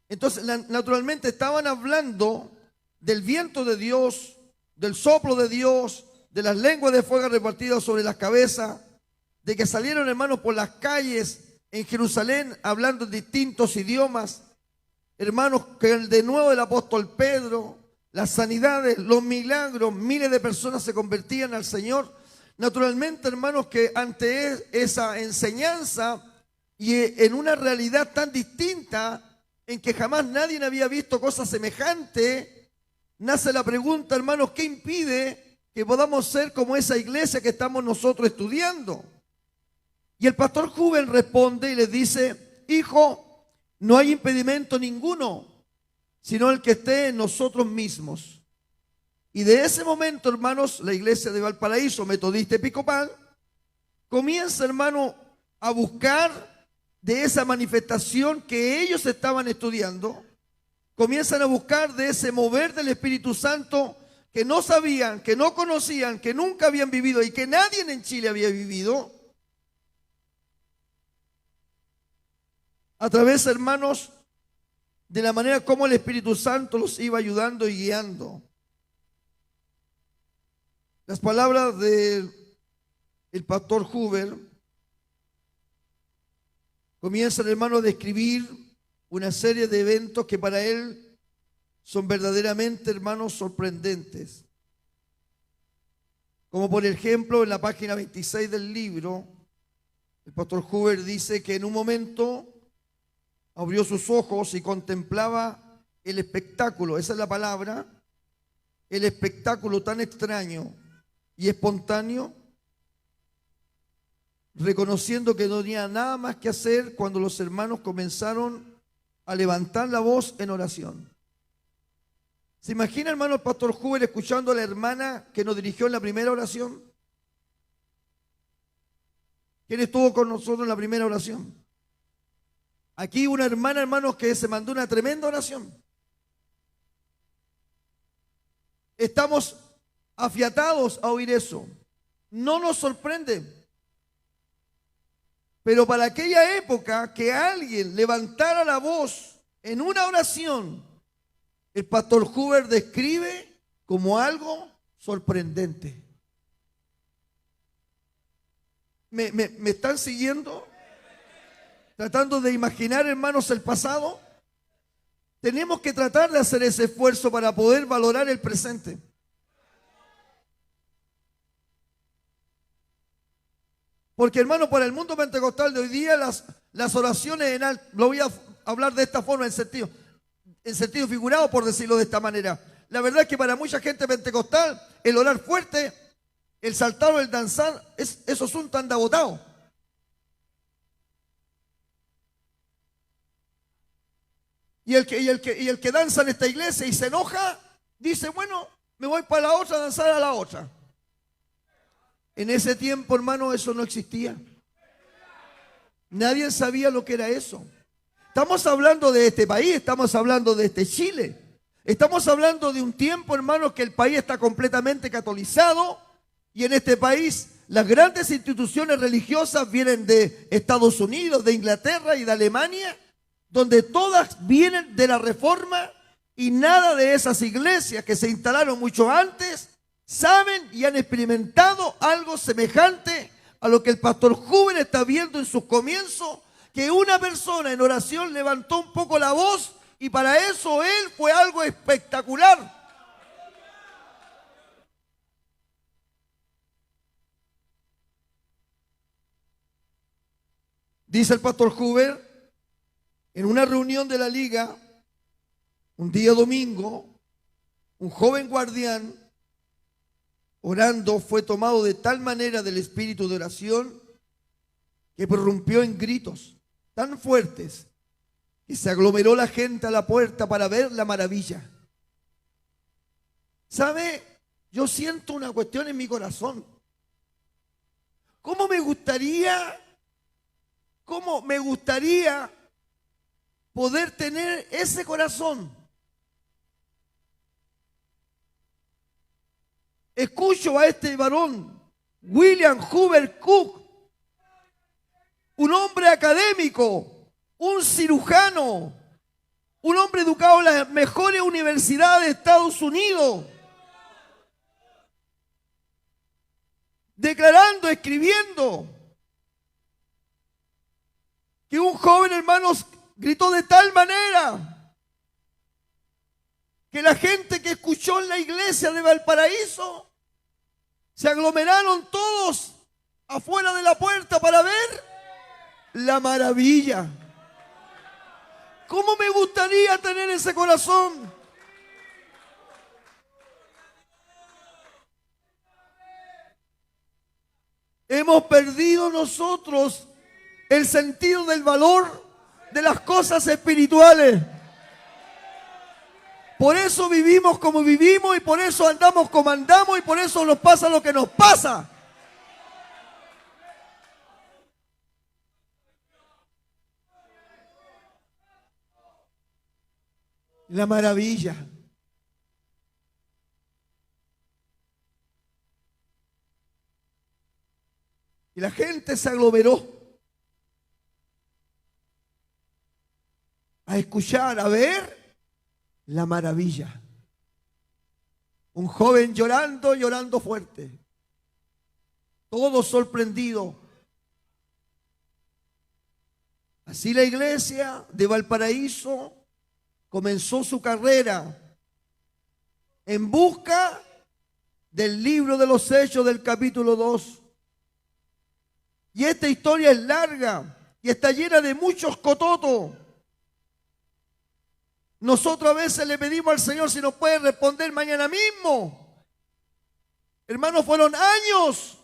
Entonces, naturalmente estaban hablando del viento de Dios, del soplo de Dios, de las lenguas de fuego repartidas sobre las cabezas, de que salieron, hermanos, por las calles en Jerusalén hablando en distintos idiomas, hermanos, que de nuevo el apóstol Pedro, las sanidades, los milagros, miles de personas se convertían al Señor. Naturalmente, hermanos, que ante esa enseñanza y en una realidad tan distinta, en que jamás nadie había visto cosa semejante, nace la pregunta, hermanos, ¿qué impide que podamos ser como esa iglesia que estamos nosotros estudiando? Y el pastor Huber responde y les dice: hijo, no hay impedimento ninguno, sino el que esté en nosotros mismos. Y de ese momento, hermanos, la iglesia de Valparaíso, metodista episcopal, comienza, hermano, a buscar de esa manifestación que ellos estaban estudiando, comienzan a buscar de ese mover del Espíritu Santo que no sabían, que no conocían, que nunca habían vivido y que nadie en Chile había vivido, a través, hermanos, de la manera como el Espíritu Santo los iba ayudando y guiando. Las palabras del pastor Huber comienzan, hermano, a describir una serie de eventos que para él son verdaderamente, hermanos, sorprendentes. Como por ejemplo, en la página 26 del libro, el pastor Huber dice que en un momento abrió sus ojos y contemplaba el espectáculo, esa es la palabra, el espectáculo tan extraño y espontáneo, reconociendo que no tenía nada más que hacer cuando los hermanos comenzaron a levantar la voz en oración. ¿Se imagina, hermano, el pastor Huber escuchando a la hermana que nos dirigió en la primera oración? ¿Quién estuvo con nosotros en la primera oración? Aquí una hermana, hermanos, que se mandó una tremenda oración. Estamos afiatados a oír eso. No nos sorprende. Pero para aquella época, que alguien levantara la voz en una oración, el pastor Huber describe como algo sorprendente. ¿Me están siguiendo? Tratando de imaginar, hermanos, el pasado. Tenemos que tratar de hacer ese esfuerzo para poder valorar el presente. Porque, hermano, para el mundo pentecostal de hoy día, las oraciones lo voy a hablar de esta forma, en sentido figurado, por decirlo de esta manera. La verdad es que para mucha gente pentecostal, el orar fuerte el saltar o el danzar, esos son tan botados. Y el que danza en esta iglesia y se enoja, dice, bueno, me voy para la otra a danzar a la otra. En ese tiempo, hermano, eso no existía. Nadie sabía lo que era eso. Estamos hablando de este país, estamos hablando de este Chile. Estamos hablando de un tiempo, hermano, que el país está completamente catolizado y en este país las grandes instituciones religiosas vienen de Estados Unidos, de Inglaterra y de Alemania, donde todas vienen de la Reforma y nada de esas iglesias que se instalaron mucho antes saben y han experimentado algo semejante a lo que el pastor Huber está viendo en sus comienzos, que una persona en oración levantó un poco la voz y para eso él fue algo espectacular. Dice el pastor Huber, en una reunión de la liga, un día domingo, un joven guardián orando fue tomado de tal manera del espíritu de oración que prorrumpió en gritos tan fuertes que se aglomeró la gente a la puerta para ver la maravilla. ¿Sabe? Yo siento una cuestión en mi corazón. ¿Cómo me gustaría poder tener ese corazón? Escucho a este varón, William Huber Cook, un hombre académico, un cirujano, un hombre educado en las mejores universidades de Estados Unidos, declarando, escribiendo, que un joven, hermanos, gritó de tal manera que la gente que escuchó en la iglesia de Valparaíso se aglomeraron todos afuera de la puerta para ver la maravilla. ¿Cómo me gustaría tener ese corazón? Hemos perdido nosotros el sentido del valor de las cosas espirituales. Por eso vivimos como vivimos y por eso andamos como andamos y por eso nos pasa lo que nos pasa. La maravilla. Y la gente se aglomeró a escuchar, a ver la maravilla. Un joven llorando, llorando fuerte. Todo sorprendido. Así la iglesia de Valparaíso comenzó su carrera en busca del libro de los Hechos del capítulo 2. Y esta historia es larga y está llena de muchos cototos. Nosotros a veces le pedimos al Señor si nos puede responder mañana mismo. Hermanos, fueron años.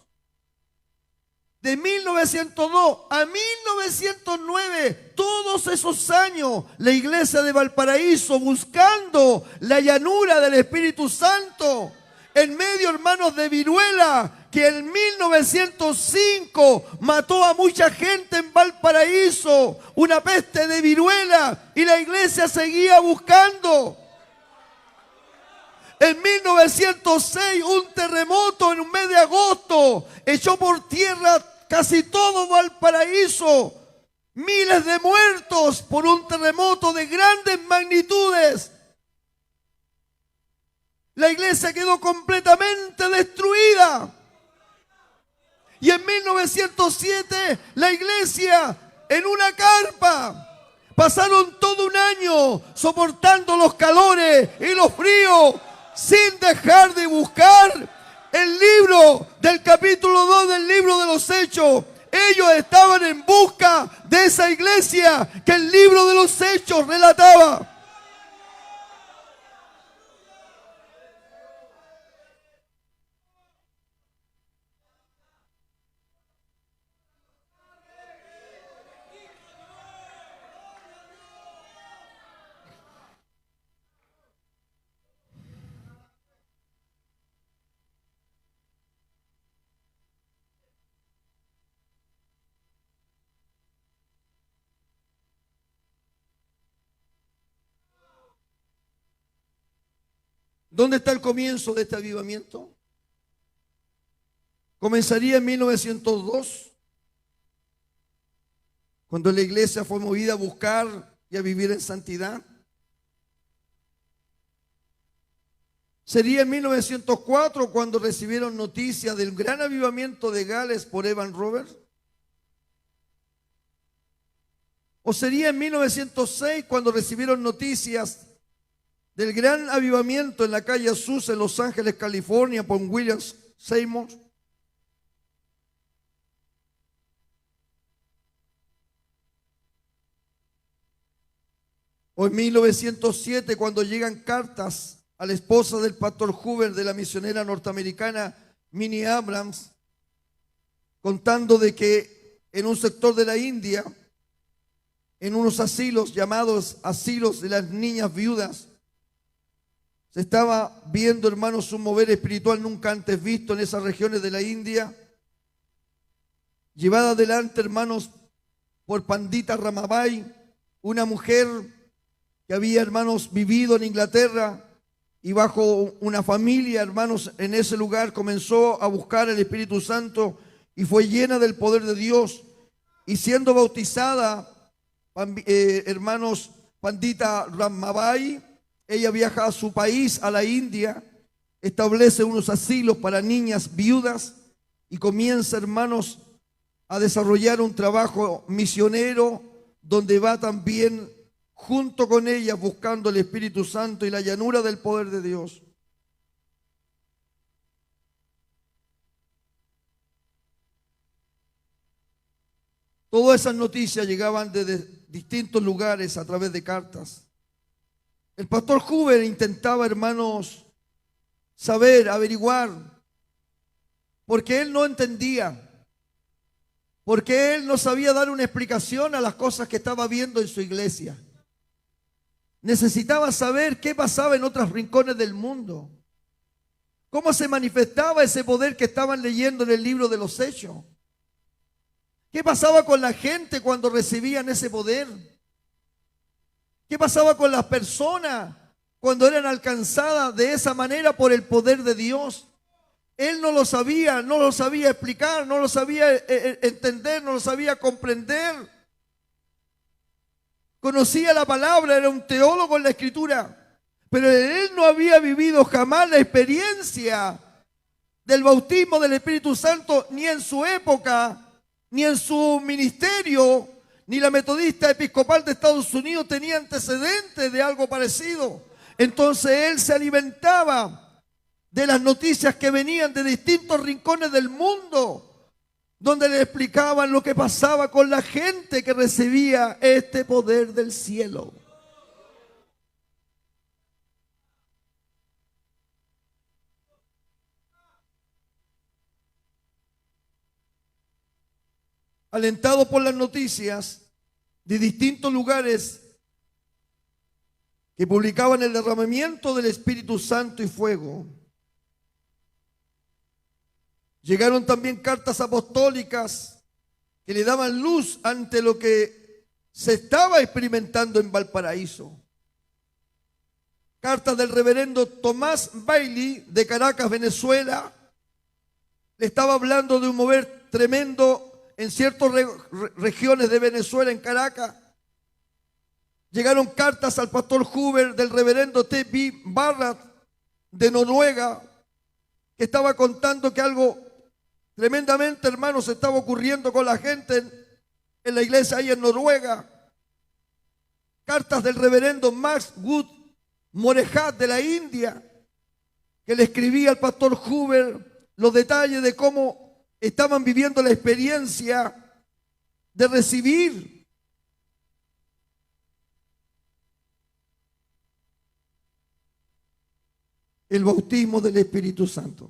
De 1902 a 1909, todos esos años, la iglesia de Valparaíso buscando la llanura del Espíritu Santo, en medio, hermanos, de viruela, que en 1905 mató a mucha gente en Valparaíso, una peste de viruela, y la iglesia seguía buscando. En 1906, un terremoto en un mes de agosto echó por tierra casi todo Valparaíso. Miles de muertos por un terremoto de grandes magnitudes. La iglesia quedó completamente destruida. Y en 1907, la iglesia en una carpa. Pasaron todo un año soportando los calores y los fríos, sin dejar de buscar el libro del capítulo 2 del libro de los Hechos. Ellos estaban en busca de esa iglesia que el libro de los Hechos relataba. ¿Dónde está el comienzo de este avivamiento? Comenzaría en 1902, cuando la iglesia fue movida a buscar y a vivir en santidad. Sería en 1904 cuando recibieron noticias del gran avivamiento de Gales por Evan Roberts. O sería en 1906 cuando recibieron noticias del gran avivamiento en la calle Azusa en Los Ángeles, California, por William Seymour. O en 1907 cuando llegan cartas a la esposa del pastor Hoover de la misionera norteamericana Minnie Abrams, contando de que en un sector de la India, en unos asilos llamados asilos de las niñas viudas, se estaba viendo, hermanos, un mover espiritual nunca antes visto en esas regiones de la India, llevada adelante, hermanos, por Pandita Ramabai, una mujer que había, hermanos, vivido en Inglaterra y bajo una familia, hermanos, en ese lugar comenzó a buscar el Espíritu Santo y fue llena del poder de Dios, y siendo bautizada, hermanos, Pandita Ramabai, ella viaja a su país, a la India, establece unos asilos para niñas viudas y comienza, hermanos, a desarrollar un trabajo misionero donde va también junto con ellas buscando el Espíritu Santo y la llanura del poder de Dios. Todas esas noticias llegaban desde distintos lugares a través de cartas. El pastor Hoover intentaba, hermanos, saber, averiguar, porque él no entendía, porque él no sabía dar una explicación a las cosas que estaba viendo en su iglesia. Necesitaba saber qué pasaba en otros rincones del mundo, cómo se manifestaba ese poder que estaban leyendo en el libro de los Hechos. ¿Qué pasaba con la gente cuando recibían ese poder? ¿Qué pasaba con las personas cuando eran alcanzadas de esa manera por el poder de Dios? Él no lo sabía explicar, no lo sabía entender, no lo sabía comprender. Conocía la palabra, era un teólogo en la Escritura, pero él no había vivido jamás la experiencia del bautismo del Espíritu Santo, ni en su época, ni en su ministerio, ni la Metodista Episcopal de Estados Unidos tenía antecedentes de algo parecido. Entonces él se alimentaba de las noticias que venían de distintos rincones del mundo, donde le explicaban lo que pasaba con la gente que recibía este poder del cielo. Alentado por las noticias de distintos lugares que publicaban el derramamiento del Espíritu Santo y fuego, llegaron también cartas apostólicas que le daban luz ante lo que se estaba experimentando en Valparaíso. Cartas del reverendo Tomás Bailey de Caracas, Venezuela. Le estaba hablando de un mover tremendo en ciertas regiones de Venezuela, en Caracas. Llegaron cartas al pastor Hoover del reverendo T.B. Barrat de Noruega, que estaba contando que algo tremendamente, hermanos, estaba ocurriendo con la gente en la iglesia ahí en Noruega. Cartas del reverendo Max Wood Morehat de la India, que le escribía al pastor Hoover los detalles de cómo estaban viviendo la experiencia de recibir el bautismo del Espíritu Santo.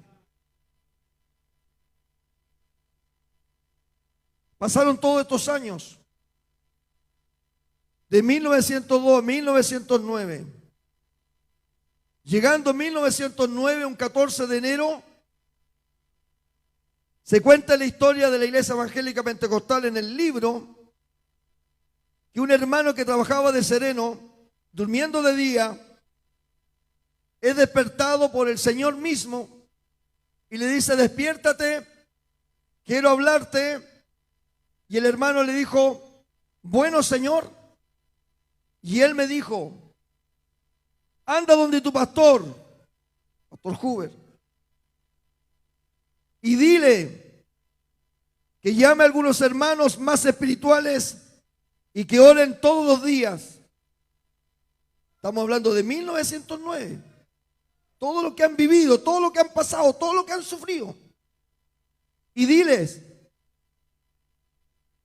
Pasaron todos estos años, de 1902 a 1909. Llegando a 1909, un 14 de enero, se cuenta la historia de la Iglesia Evangélica Pentecostal en el libro, que un hermano que trabajaba de sereno, durmiendo de día, es despertado por el Señor mismo y le dice: despiértate, quiero hablarte. Y el hermano le dijo: bueno, Señor. Y él me dijo: anda donde tu pastor, Pastor Huber, y dile que llame a algunos hermanos más espirituales y que oren todos los días. Estamos hablando de 1909. Todo lo que han vivido, todo lo que han pasado, todo lo que han sufrido. Y diles: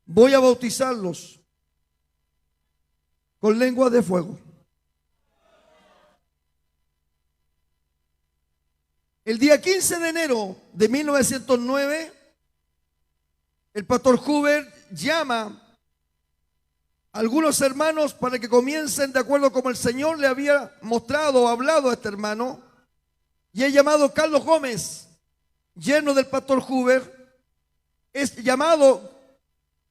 voy a bautizarlos con lenguas de fuego. El día 15 de enero de 1909, el pastor Huber llama a algunos hermanos para que comiencen de acuerdo como el Señor le había mostrado o hablado a este hermano. Y he llamado a Carlos Gómez, yerno del pastor Huber. Es llamado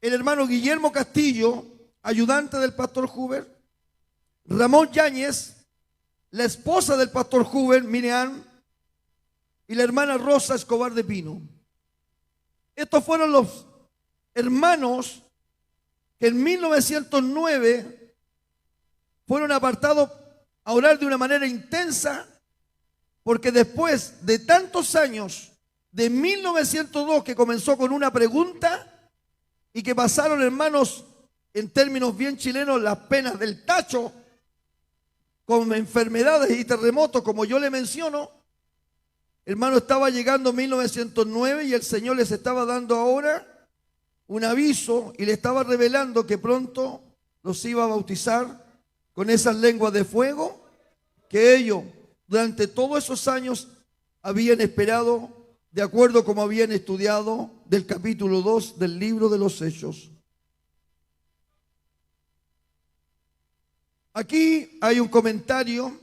el hermano Guillermo Castillo, ayudante del pastor Huber. Ramón Yáñez, la esposa del pastor Huber, Miriam, y la hermana Rosa Escobar de Pino. Estos fueron los hermanos que en 1909 fueron apartados a orar de una manera intensa, porque después de tantos años, de 1902, que comenzó con una pregunta y que pasaron, hermanos, en términos bien chilenos, las penas del tacho, con enfermedades y terremotos, como yo le menciono. Hermano, estaba llegando 1909 y el Señor les estaba dando ahora un aviso y le estaba revelando que pronto los iba a bautizar con esas lenguas de fuego que ellos durante todos esos años habían esperado, de acuerdo como habían estudiado del capítulo 2 del libro de los Hechos. Aquí hay un comentario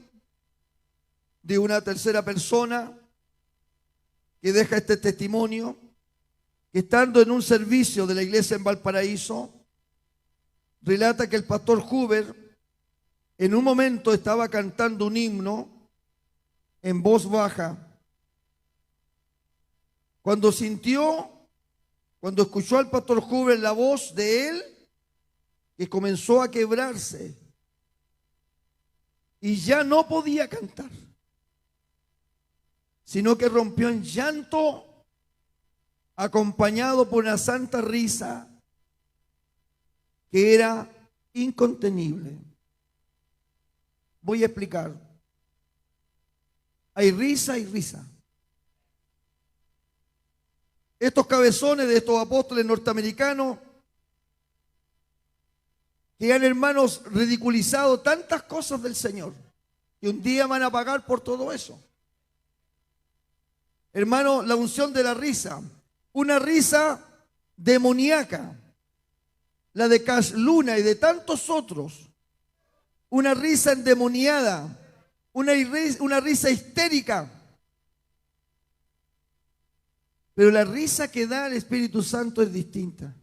de una tercera persona que deja este testimonio, que estando en un servicio de la iglesia en Valparaíso, relata que el pastor Huber en un momento estaba cantando un himno en voz baja. Cuando escuchó al pastor Huber la voz de él, que comenzó a quebrarse y ya no podía cantar, sino que rompió en llanto, acompañado por una santa risa que era incontenible. Voy a explicar. Hay risa y risa. Estos cabezones de estos apóstoles norteamericanos que han, hermanos, ridiculizado tantas cosas del Señor, y un día van a pagar por todo eso. Hermano, la unción de la risa, una risa demoníaca, la de Cash Luna y de tantos otros, una risa endemoniada, una risa histérica. Pero la risa que da el Espíritu Santo es distinta.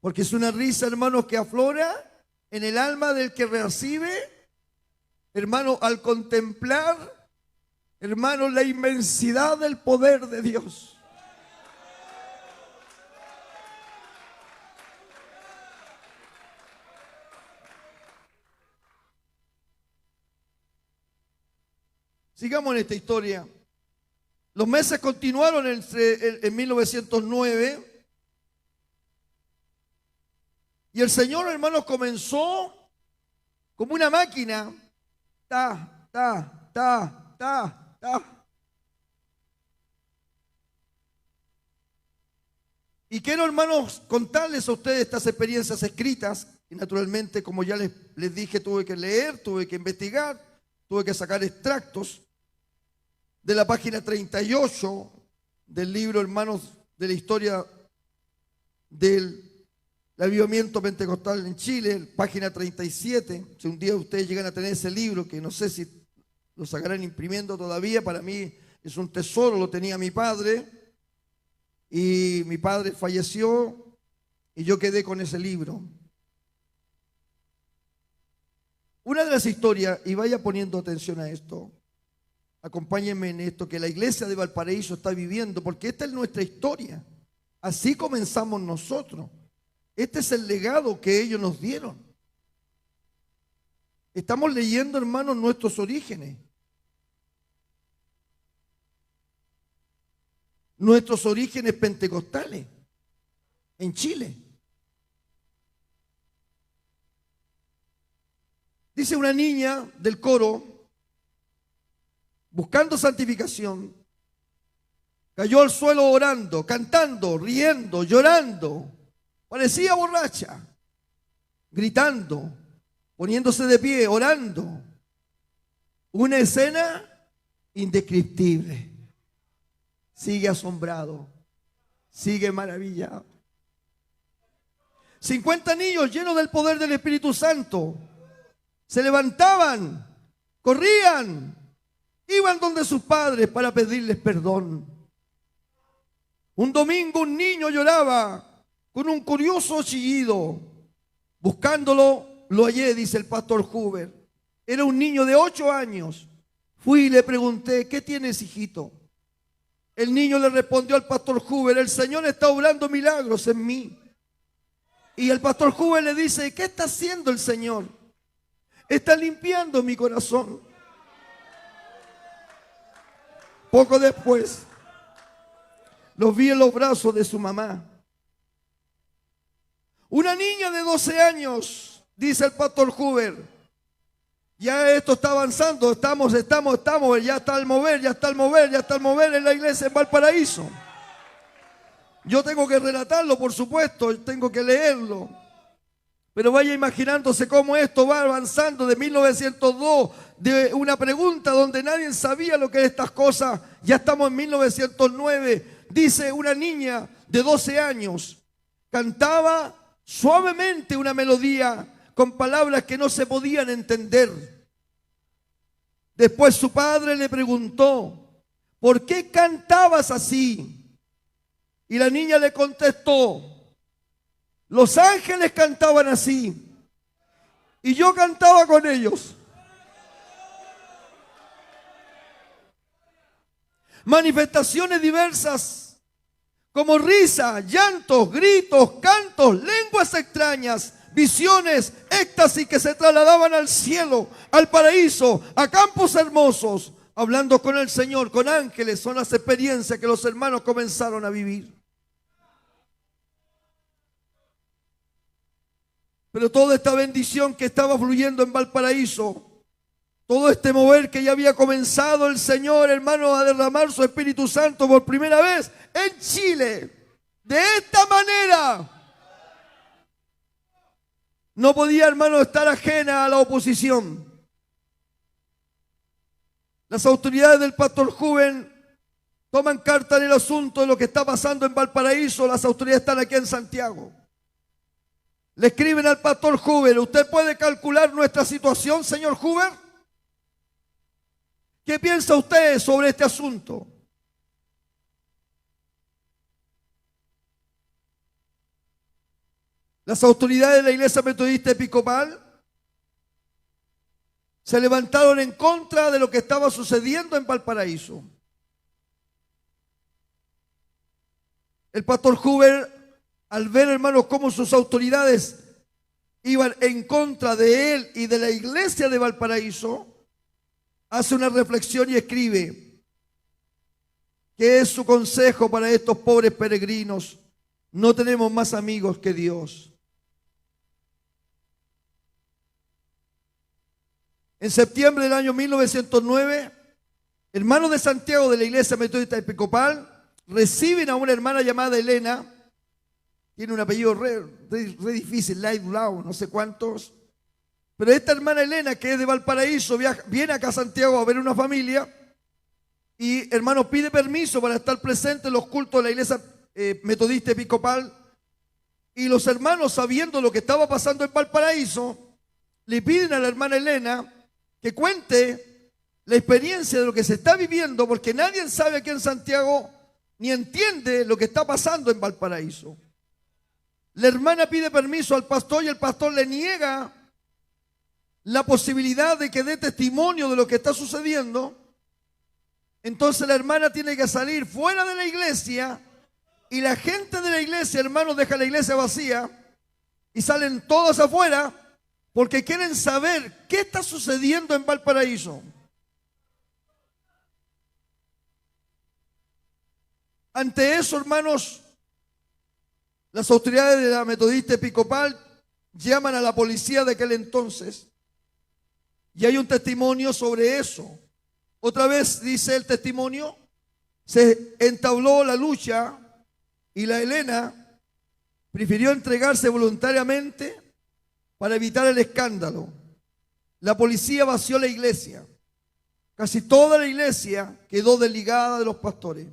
Porque es una risa, hermanos, que aflora en el alma del que recibe, hermano, al contemplar, hermano, la inmensidad del poder de Dios. Sigamos en esta historia. Los meses continuaron en 1909 y el Señor, hermanos, comenzó como una máquina. Ta, ta, ta, ta, ta. Y quiero, hermanos, contarles a ustedes estas experiencias escritas. Y naturalmente, como ya les dije, tuve que leer, tuve que investigar, tuve que sacar extractos de la página 38 del libro, hermanos, de la historia del avivamiento pentecostal en Chile, página 37. Si un día ustedes llegan a tener ese libro, que no sé si lo sacarán imprimiendo todavía, para mí es un tesoro, lo tenía mi padre, y mi padre falleció y yo quedé con ese libro. Una de las historias, y vaya poniendo atención a esto, acompáñenme en esto, que la iglesia de Valparaíso está viviendo, porque esta es nuestra historia. Así comenzamos nosotros. Este es el legado que ellos nos dieron. Estamos leyendo, hermanos, nuestros orígenes. Nuestros orígenes pentecostales en Chile. Dice una niña del coro, buscando santificación, cayó al suelo orando, cantando, riendo, llorando. Parecía borracha, gritando, poniéndose de pie, orando. Una escena indescriptible. Sigue asombrado, sigue maravillado. 50 niños llenos del poder del Espíritu Santo se levantaban, corrían, iban donde sus padres para pedirles perdón. Un domingo un niño lloraba con un curioso chillido. Buscándolo, lo hallé, dice el pastor Huber. Era un niño de 8 años. Fui y le pregunté, ¿qué tienes, hijito? El niño le respondió al pastor Huber, el Señor está obrando milagros en mí. Y el pastor Huber le dice, ¿qué está haciendo el Señor? Está limpiando mi corazón. Poco después, los vi en los brazos de su mamá. Una niña de 12 años, dice el pastor Huber, ya esto está avanzando, estamos, ya está el mover en la iglesia en Valparaíso. Yo tengo que relatarlo, por supuesto, tengo que leerlo. Pero vaya imaginándose cómo esto va avanzando de 1902, de una pregunta donde nadie sabía lo que eran estas cosas. Ya estamos en 1909. Dice una niña de 12 años, cantaba suavemente una melodía con palabras que no se podían entender. Después su padre le preguntó, ¿por qué cantabas así? Y la niña le contestó, los ángeles cantaban así y yo cantaba con ellos. Manifestaciones diversas como risa, llantos, gritos, cantos, lenguas extrañas, visiones, éxtasis que se trasladaban al cielo, al paraíso, a campos hermosos, hablando con el Señor, con ángeles. Son las experiencias que los hermanos comenzaron a vivir. Pero toda esta bendición que estaba fluyendo en Valparaíso, todo este mover que ya había comenzado el Señor, hermano, a derramar su Espíritu Santo por primera vez en Chile, de esta manera, no podía, hermano, estar ajena a la oposición. Las autoridades del pastor Joven toman carta en el asunto de lo que está pasando en Valparaíso. Las autoridades están aquí en Santiago. Le escriben al pastor Huber, ¿usted puede calcular nuestra situación, señor Huber? ¿Qué piensa usted sobre este asunto? Las autoridades de la Iglesia Metodista Episcopal se levantaron en contra de lo que estaba sucediendo en Valparaíso. El pastor Huber, al ver, hermanos, cómo sus autoridades iban en contra de él y de la iglesia de Valparaíso, hace una reflexión y escribe, ¿qué es su consejo para estos pobres peregrinos? No tenemos más amigos que Dios. En septiembre del año 1909, hermanos de Santiago de la Iglesia Metodista Episcopal reciben a una hermana llamada Elena. Tiene un apellido re difícil, Laidlau, no sé cuántos. Pero esta hermana Elena, que es de Valparaíso, viene acá a Santiago a ver una familia. Y, hermano, pide permiso para estar presente en los cultos de la Iglesia Metodista Episcopal. Y los hermanos, sabiendo lo que estaba pasando en Valparaíso, le piden a la hermana Elena que cuente la experiencia de lo que se está viviendo, porque nadie sabe aquí en Santiago ni entiende lo que está pasando en Valparaíso. La hermana pide permiso al pastor y el pastor le niega la posibilidad de que dé testimonio de lo que está sucediendo, entonces la hermana tiene que salir fuera de la iglesia y la gente de la iglesia, hermanos, deja la iglesia vacía y salen todos afuera porque quieren saber qué está sucediendo en Valparaíso. Ante eso, hermanos, las autoridades de la Metodista Episcopal llaman a la policía de aquel entonces y hay un testimonio sobre eso. Otra vez dice el testimonio, se entabló la lucha y la Elena prefirió entregarse voluntariamente para evitar el escándalo. La policía vació la iglesia. Casi toda la iglesia quedó desligada de los pastores.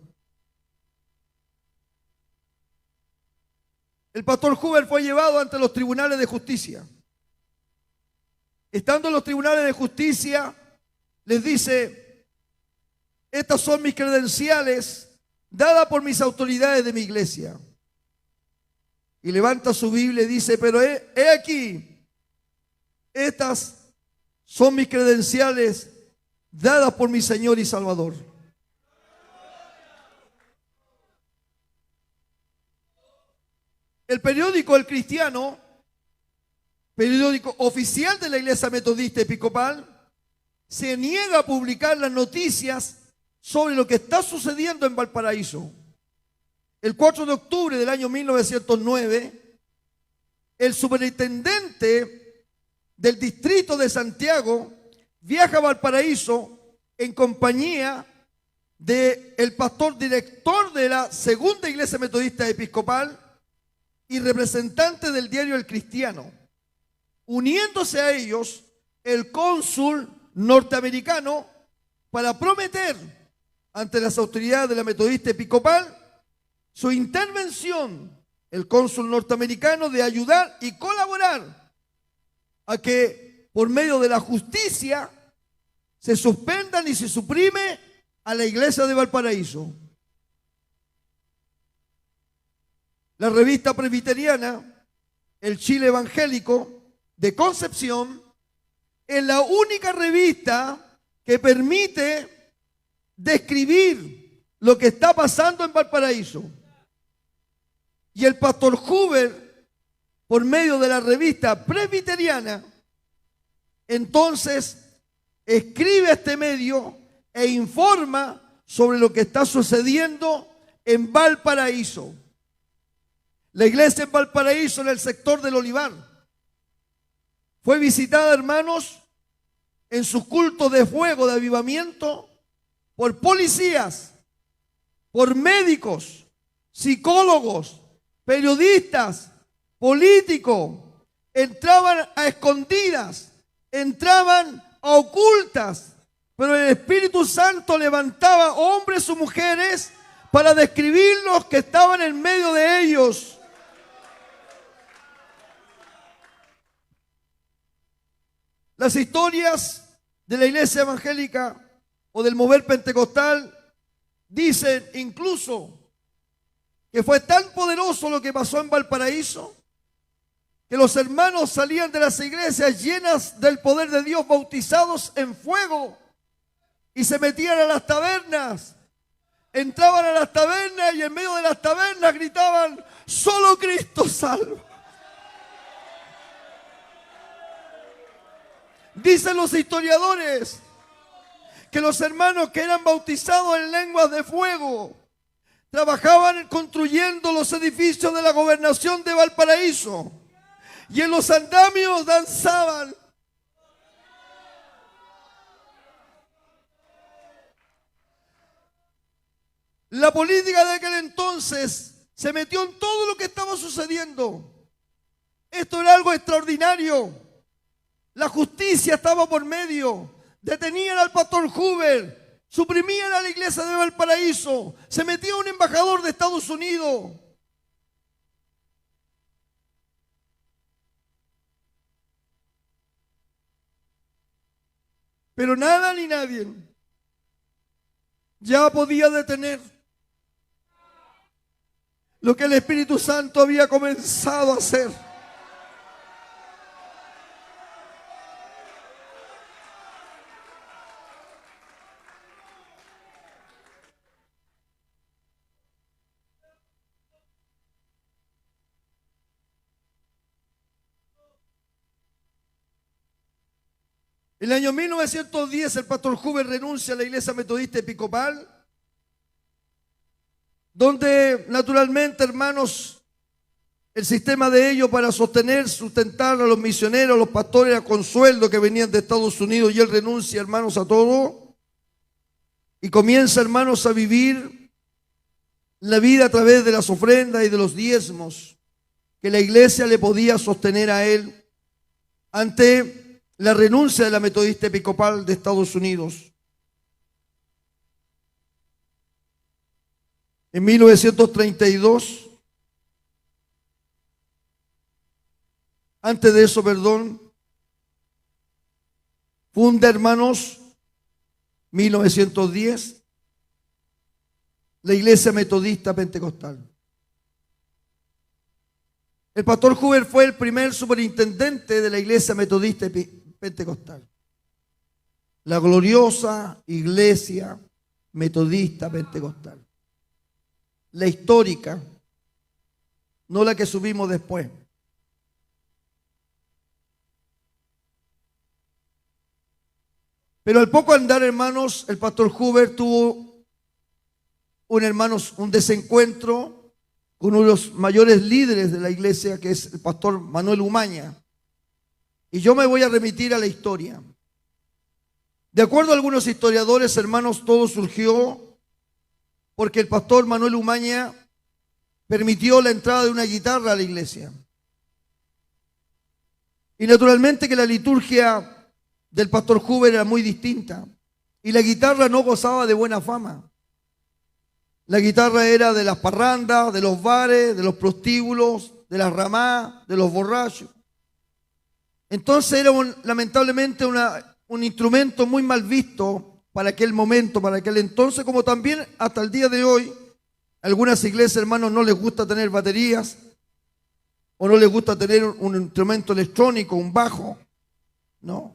El pastor Huber fue llevado ante los tribunales de justicia. Estando en los tribunales de justicia, les dice: estas son mis credenciales dadas por mis autoridades de mi iglesia. Y levanta su Biblia y dice: pero he aquí, estas son mis credenciales dadas por mi Señor y Salvador. El periódico El Cristiano, periódico oficial de la Iglesia Metodista Episcopal, se niega a publicar las noticias sobre lo que está sucediendo en Valparaíso. El 4 de octubre del año 1909, el superintendente del distrito de Santiago viaja a Valparaíso en compañía del pastor director de la segunda Iglesia Metodista Episcopal y representante del diario El Cristiano. Uniéndose a ellos, el cónsul norteamericano para prometer ante las autoridades de la Metodista Episcopal su intervención, el cónsul norteamericano, de ayudar y colaborar a que por medio de la justicia se suspendan y se suprime a la iglesia de Valparaíso. La revista presbiteriana, el Chile Evangélico de Concepción, es la única revista que permite describir lo que está pasando en Valparaíso. Y el pastor Huber, por medio de la revista presbiteriana, entonces escribe a este medio e informa sobre lo que está sucediendo en Valparaíso. La iglesia en Valparaíso, en el sector del Olivar, fue visitada, hermanos, en sus cultos de fuego, de avivamiento, por policías, por médicos, psicólogos, periodistas, políticos. Entraban a escondidas, entraban a ocultas, pero el Espíritu Santo levantaba hombres o mujeres para describir los que estaban en medio de ellos. Las historias de la iglesia evangélica o del mover pentecostal dicen incluso que fue tan poderoso lo que pasó en Valparaíso que los hermanos salían de las iglesias llenas del poder de Dios, bautizados en fuego, y se metían a las tabernas. Entraban a las tabernas y en medio de las tabernas gritaban: solo Cristo salva. Dicen los historiadores que los hermanos que eran bautizados en lenguas de fuego trabajaban construyendo los edificios de la gobernación de Valparaíso y en los andamios danzaban. La política de aquel entonces se metió en todo lo que estaba sucediendo. Esto era algo extraordinario. La justicia estaba por medio. Detenían al pastor Huber, suprimían a la iglesia de Valparaíso, se metía un embajador de Estados Unidos. Pero nada ni nadie ya podía detener lo que el Espíritu Santo había comenzado a hacer. En el año 1910 el pastor Huber renuncia a la iglesia metodista episcopal, donde naturalmente, hermanos, el sistema de ellos para sustentar a los misioneros, a los pastores, a con sueldo que venían de Estados Unidos, y él renuncia, hermanos, a todo y comienza, hermanos, a vivir la vida a través de las ofrendas y de los diezmos que la iglesia le podía sostener a él ante la renuncia de la metodista episcopal de Estados Unidos. En 1932, antes de eso, funda, hermanos, 1910, la iglesia metodista pentecostal. El pastor Huber fue el primer superintendente de la iglesia metodista pentecostal. La gloriosa iglesia metodista pentecostal. La histórica, no la que subimos después. Pero al poco andar, hermanos, el pastor Huber tuvo un desencuentro con uno de los mayores líderes de la iglesia, que es el pastor Manuel Umaña. Y yo me voy a remitir a la historia. De acuerdo a algunos historiadores, hermanos, todo surgió porque el pastor Manuel Umaña permitió la entrada de una guitarra a la iglesia. Y naturalmente que la liturgia del pastor Huber era muy distinta. Y la guitarra no gozaba de buena fama. La guitarra era de las parrandas, de los bares, de los prostíbulos, de las ramás, de los borrachos. Entonces era lamentablemente un instrumento muy mal visto para aquel momento, para aquel entonces, como también hasta el día de hoy. Algunas iglesias, hermanos, no les gusta tener baterías o no les gusta tener un instrumento electrónico, un bajo, ¿no?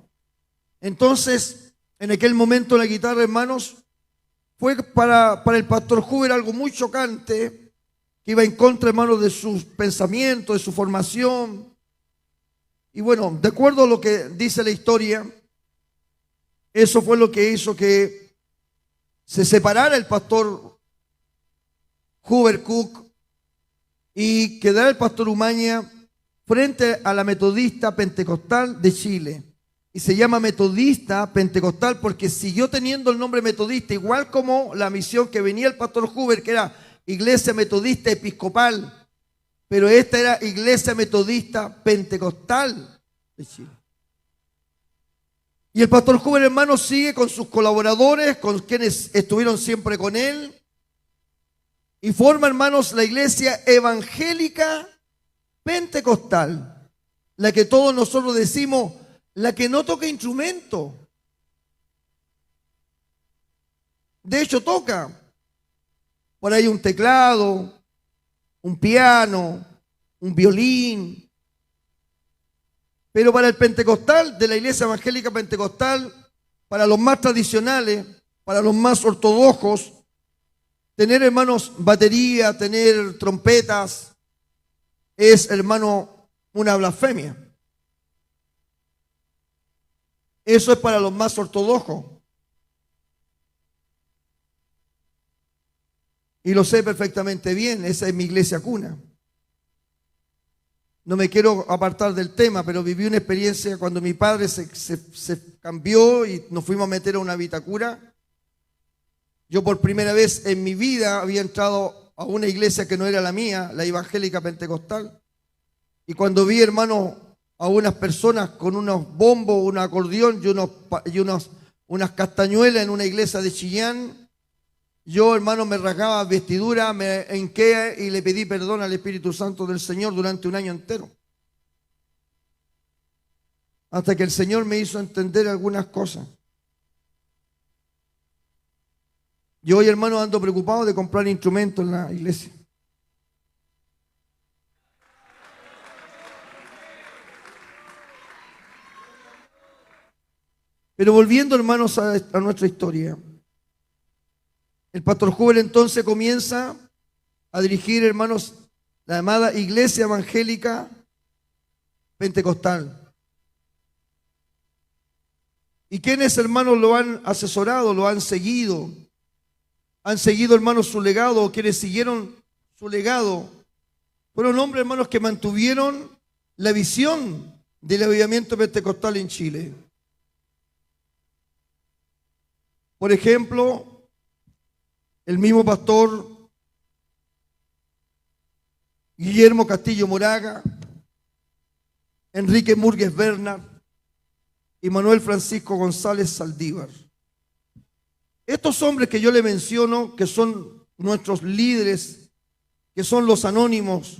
Entonces, en aquel momento la guitarra, hermanos, fue para el pastor Huber algo muy chocante, que iba en contra, hermanos, de sus pensamientos, de su formación. Y bueno, de acuerdo a lo que dice la historia, eso fue lo que hizo que se separara el pastor Huber Cook y quedara el pastor Umaña frente a la metodista pentecostal de Chile. Y se llama metodista pentecostal porque siguió teniendo el nombre metodista, igual como la misión que venía el pastor Huber, que era iglesia metodista episcopal, pero esta era iglesia metodista pentecostal de Chile. Y el pastor Huber, hermanos, sigue con sus colaboradores, con quienes estuvieron siempre con él, y forma, hermanos, la iglesia evangélica pentecostal, la que todos nosotros decimos, la que no toca instrumento. De hecho, toca por ahí un teclado, un piano, un violín. Pero para el pentecostal, de la iglesia evangélica pentecostal, para los más tradicionales, para los más ortodoxos, tener, hermanos, batería, tener trompetas, es, hermano, una blasfemia. Eso es para los más ortodoxos. Y lo sé perfectamente bien, esa es mi iglesia cuna. No me quiero apartar del tema, pero viví una experiencia cuando mi padre se cambió y nos fuimos a meter a una vitacura. Yo por primera vez en mi vida había entrado a una iglesia que no era la mía, la evangélica pentecostal. Y cuando vi, hermano, a unas personas con unos bombos, un acordeón y unas castañuelas en una iglesia de Chillán, yo, hermano, me rasgaba vestidura, me hinqué y le pedí perdón al Espíritu Santo del Señor durante un año entero. Hasta que el Señor me hizo entender algunas cosas. Yo hoy, hermano, ando preocupado de comprar instrumentos en la iglesia. Pero volviendo, hermanos, a nuestra historia. El pastor Huber entonces comienza a dirigir, hermanos, la llamada Iglesia Evangélica Pentecostal. ¿Y quiénes, hermanos, lo han asesorado, lo han seguido? Han seguido, hermanos, su legado, o quienes siguieron su legado. Fueron hombres, hermanos, que mantuvieron la visión del avivamiento pentecostal en Chile. Por ejemplo, el mismo pastor Guillermo Castillo Moraga, Enrique Murgues Bernard y Manuel Francisco González Saldívar. Estos hombres que yo le menciono, que son nuestros líderes, que son los anónimos,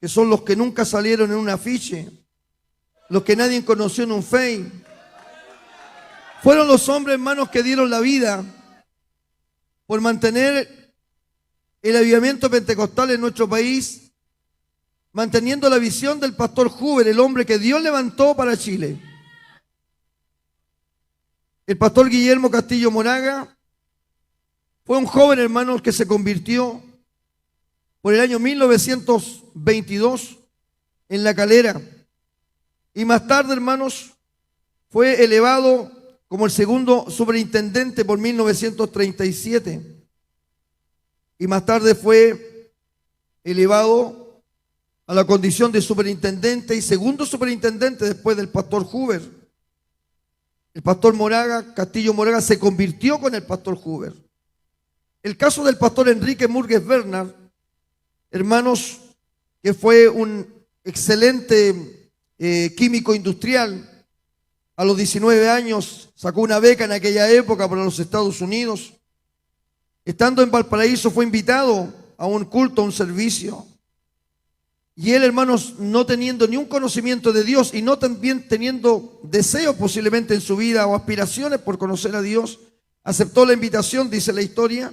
que son los que nunca salieron en un afiche, los que nadie conoció en un Face, fueron los hombres, hermanos, que dieron la vida por mantener el avivamiento pentecostal en nuestro país, manteniendo la visión del pastor Huber, el hombre que Dios levantó para Chile. El pastor Guillermo Castillo Moraga fue un joven, hermanos, que se convirtió por el año 1922 en La Calera. Y más tarde, hermanos, fue elevado como el segundo superintendente por 1937. Y más tarde fue elevado a la condición de superintendente y segundo superintendente después del pastor Huber. El pastor Moraga, Castillo Moraga, se convirtió con el pastor Huber. El caso del pastor Enrique Murgues Bernard, hermanos, que fue un excelente químico industrial. A los 19 años sacó una beca en aquella época para los Estados Unidos. Estando en Valparaíso fue invitado a un culto, a un servicio. Y él, hermanos, no teniendo ni un conocimiento de Dios y no también teniendo deseos posiblemente en su vida o aspiraciones por conocer a Dios, aceptó la invitación, dice la historia.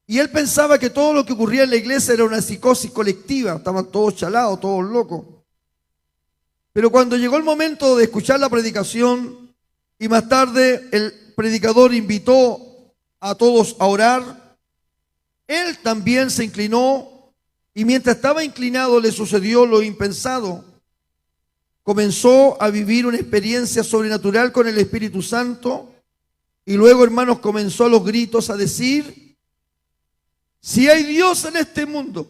Y él pensaba que todo lo que ocurría en la iglesia era una psicosis colectiva, estaban todos chalados, todos locos. Pero cuando llegó el momento de escuchar la predicación y más tarde el predicador invitó a todos a orar, él también se inclinó y mientras estaba inclinado le sucedió lo impensado. Comenzó a vivir una experiencia sobrenatural con el Espíritu Santo y luego, hermanos, comenzó a los gritos a decir: si hay Dios en este mundo,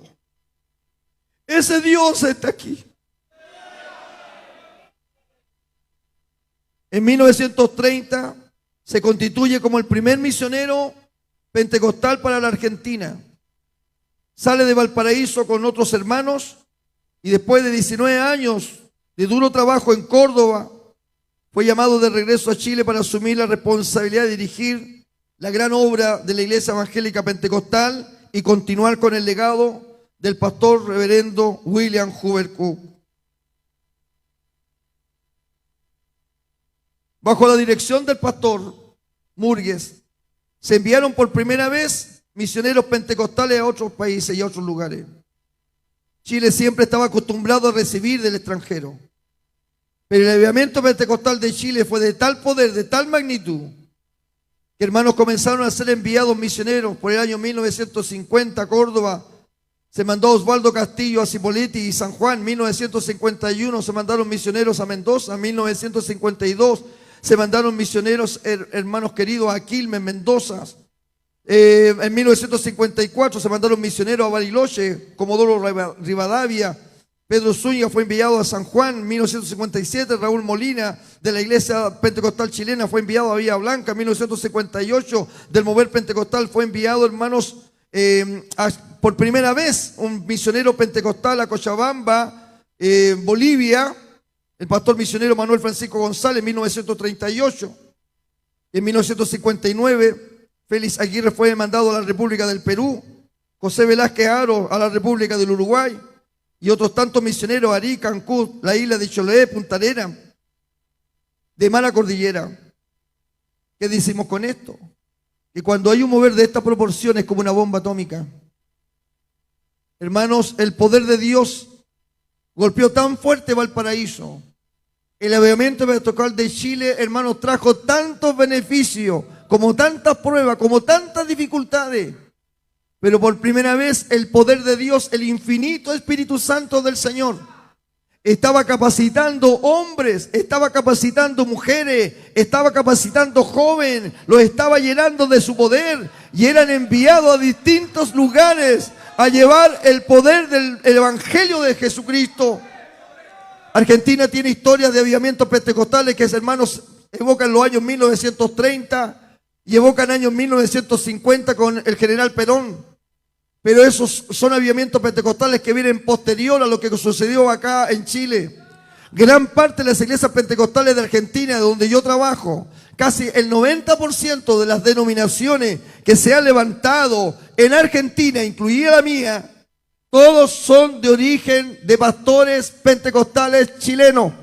ese Dios está aquí. En 1930 se constituye como el primer misionero pentecostal para la Argentina. Sale de Valparaíso con otros hermanos y después de 19 años de duro trabajo en Córdoba, fue llamado de regreso a Chile para asumir la responsabilidad de dirigir la gran obra de la Iglesia Evangélica Pentecostal y continuar con el legado del pastor reverendo William Huber Cook. Bajo la dirección del pastor Murgues, se enviaron por primera vez misioneros pentecostales a otros países y a otros lugares. Chile siempre estaba acostumbrado a recibir del extranjero. Pero el avivamiento pentecostal de Chile fue de tal poder, de tal magnitud, que hermanos comenzaron a ser enviados misioneros. Por el año 1950 a Córdoba se mandó a Osvaldo Castillo a Cipolletti y San Juan. 1951 se mandaron misioneros a Mendoza. 1952 se mandaron misioneros, hermanos queridos, a Quilmes, Mendoza. En 1954 se mandaron misioneros a Bariloche, Comodoro Rivadavia. Pedro Zúñiga fue enviado a San Juan. En 1957 Raúl Molina de la Iglesia Pentecostal Chilena fue enviado a Villa Blanca. En 1958 del Mover Pentecostal fue enviado, hermanos, por primera vez un misionero pentecostal a Cochabamba, Bolivia, el pastor misionero Manuel Francisco González. En 1938, en 1959 Félix Aguirre fue mandado a la República del Perú, José Velázquez Aro a la República del Uruguay y otros tantos misioneros a Arica, Cancún, la isla de Chiloé, Punta Arenas, de Mala Cordillera. ¿Qué decimos con esto? Que cuando hay un mover de estas proporciones como una bomba atómica, hermanos, el poder de Dios golpeó tan fuerte Valparaíso. El avivamiento pentecostal de Chile, hermanos, trajo tantos beneficios, como tantas pruebas, como tantas dificultades. Pero por primera vez el poder de Dios, el infinito Espíritu Santo del Señor, estaba capacitando hombres, estaba capacitando mujeres, estaba capacitando jóvenes, los estaba llenando de su poder y eran enviados a distintos lugares a llevar el poder del Evangelio de Jesucristo. Argentina tiene historias de avivamientos pentecostales que, hermanos, evocan los años 1930 y evocan años 1950 con el general Perón. Pero esos son avivamientos pentecostales que vienen posterior a lo que sucedió acá en Chile. Gran parte de las iglesias pentecostales de Argentina, donde yo trabajo, casi el 90% de las denominaciones que se han levantado en Argentina, incluida la mía, todos son de origen de pastores pentecostales chilenos.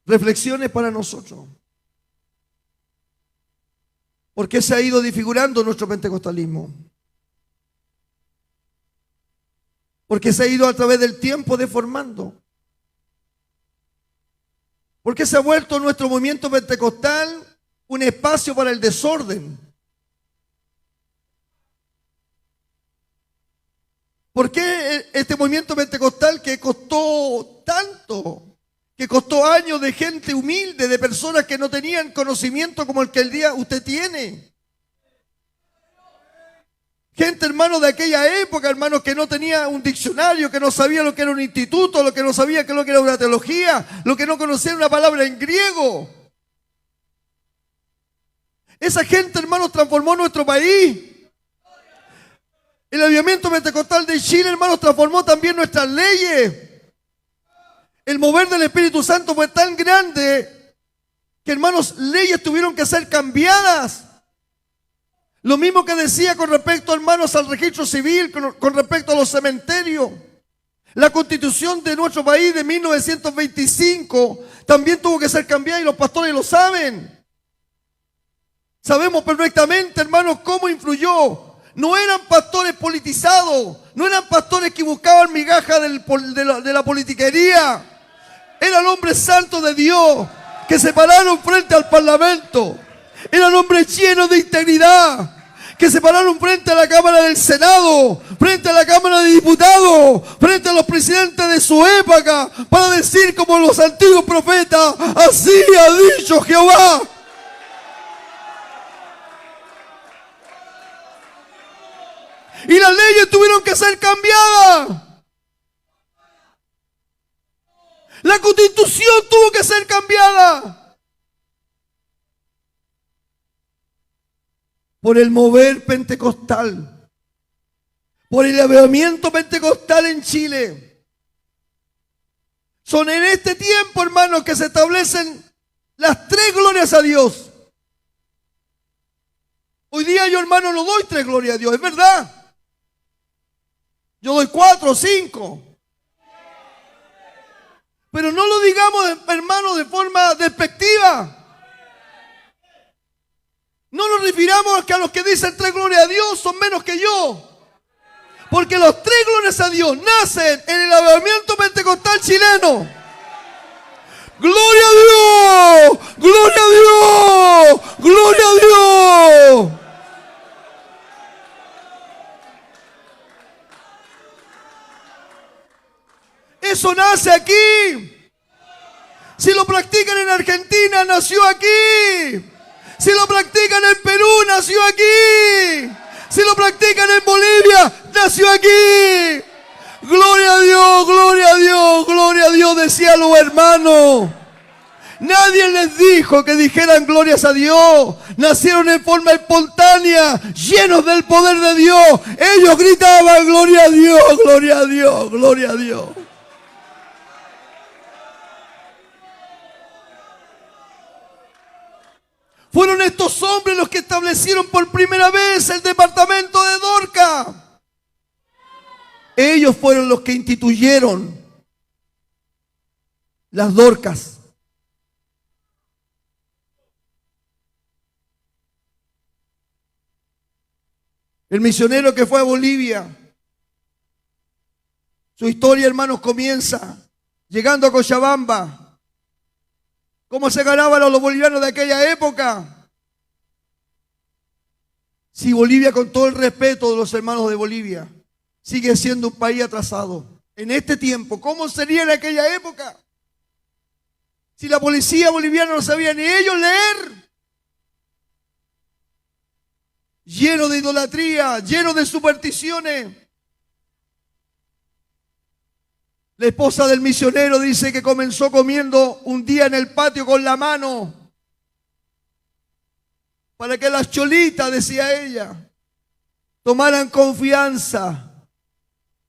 Reflexiones para nosotros. ¿Por qué se ha ido desfigurando nuestro pentecostalismo? Porque se ha ido a través del tiempo deformando. Porque se ha vuelto nuestro movimiento pentecostal un espacio para el desorden. ¿Por qué este movimiento pentecostal que costó tanto? Que costó años de gente humilde, de personas que no tenían conocimiento como el que el día usted tiene. Gente, hermanos, de aquella época, hermanos, que no tenía un diccionario, que no sabía lo que era un instituto, lo que no sabía que lo que era una teología, lo que no conocía una palabra en griego. Esa gente, hermanos, transformó nuestro país. El avivamiento pentecostal de Chile, hermanos, transformó también nuestras leyes. El mover del Espíritu Santo fue tan grande que, hermanos, leyes tuvieron que ser cambiadas. Lo mismo que decía con respecto, hermanos, al registro civil, con respecto a los cementerios. La constitución de nuestro país de 1925 también tuvo que ser cambiada y los pastores lo saben. Sabemos perfectamente, hermanos, cómo influyó. No eran pastores politizados, no eran pastores que buscaban migajas de la politiquería. Eran hombres santos de Dios que se pararon frente al Parlamento. Eran hombres llenos de integridad que se pararon frente a la Cámara del Senado, frente a la Cámara de Diputados, frente a los presidentes de su época, para decir como los antiguos profetas: así ha dicho Jehová. Y las leyes tuvieron que ser cambiadas. La constitución tuvo que ser cambiada por el mover pentecostal, por el avivamiento pentecostal en Chile. Son en este tiempo, hermanos, que se establecen las tres glorias a Dios. Hoy día yo, hermano, no doy tres glorias a Dios, es verdad. Yo doy 4 o 5. Pero no lo digamos, hermano, de forma despectiva. No nos refiramos a que a los que dicen tres glorias a Dios son menos que yo. Porque los tres glorias a Dios nacen en el avivamiento pentecostal chileno. ¡Gloria a Dios! ¡Gloria a Dios! ¡Gloria a Dios! Eso nace aquí. Si lo practican en Argentina, nació aquí. Si lo practican en Perú, nació aquí. Si lo practican en Bolivia, nació aquí. Gloria a Dios, gloria a Dios, gloria a Dios, decían los hermanos. Nadie les dijo que dijeran glorias a Dios. Nacieron en forma espontánea, llenos del poder de Dios. Ellos gritaban: gloria a Dios, gloria a Dios, gloria a Dios. Fueron estos hombres los que establecieron por primera vez el departamento de Dorca. Ellos fueron los que instituyeron las Dorcas. El misionero que fue a Bolivia, su historia, hermanos, comienza llegando a Cochabamba. ¿Cómo se ganaban los bolivianos de aquella época? Si Bolivia, con todo el respeto de los hermanos de Bolivia, sigue siendo un país atrasado en este tiempo, ¿cómo sería en aquella época? Si la policía boliviana no sabía ni ellos leer, lleno de idolatría, lleno de supersticiones. La esposa del misionero dice que comenzó comiendo un día en el patio con la mano para que las cholitas, decía ella, tomaran confianza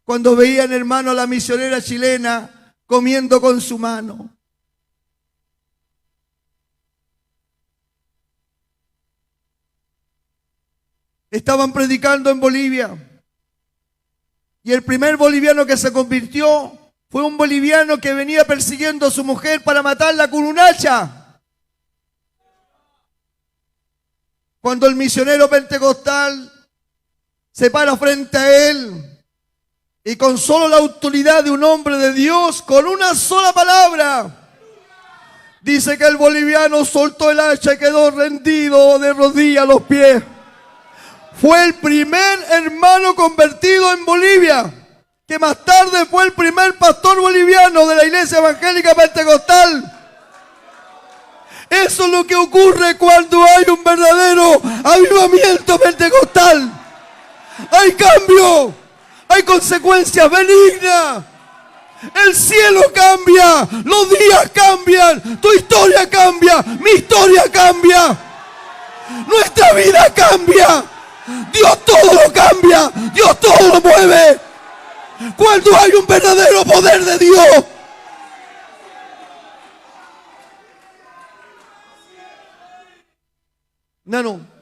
cuando veían, hermano, a la misionera chilena comiendo con su mano. Estaban predicando en Bolivia y el primer boliviano que se convirtió fue un boliviano que venía persiguiendo a su mujer para matarla con un hacha. Cuando el misionero pentecostal se para frente a él y con solo la autoridad de un hombre de Dios, con una sola palabra, dice que el boliviano soltó el hacha y quedó rendido de rodillas a los pies. Fue el primer hermano convertido en Bolivia, que más tarde fue el primer pastor boliviano de la Iglesia Evangélica Pentecostal. Eso es lo que ocurre cuando hay un verdadero avivamiento pentecostal. Hay cambio, hay consecuencias benignas. El cielo cambia, los días cambian, tu historia cambia, mi historia cambia, nuestra vida cambia. Dios todo lo cambia, Dios todo lo mueve. Cuando hay un verdadero poder de Dios. Nano.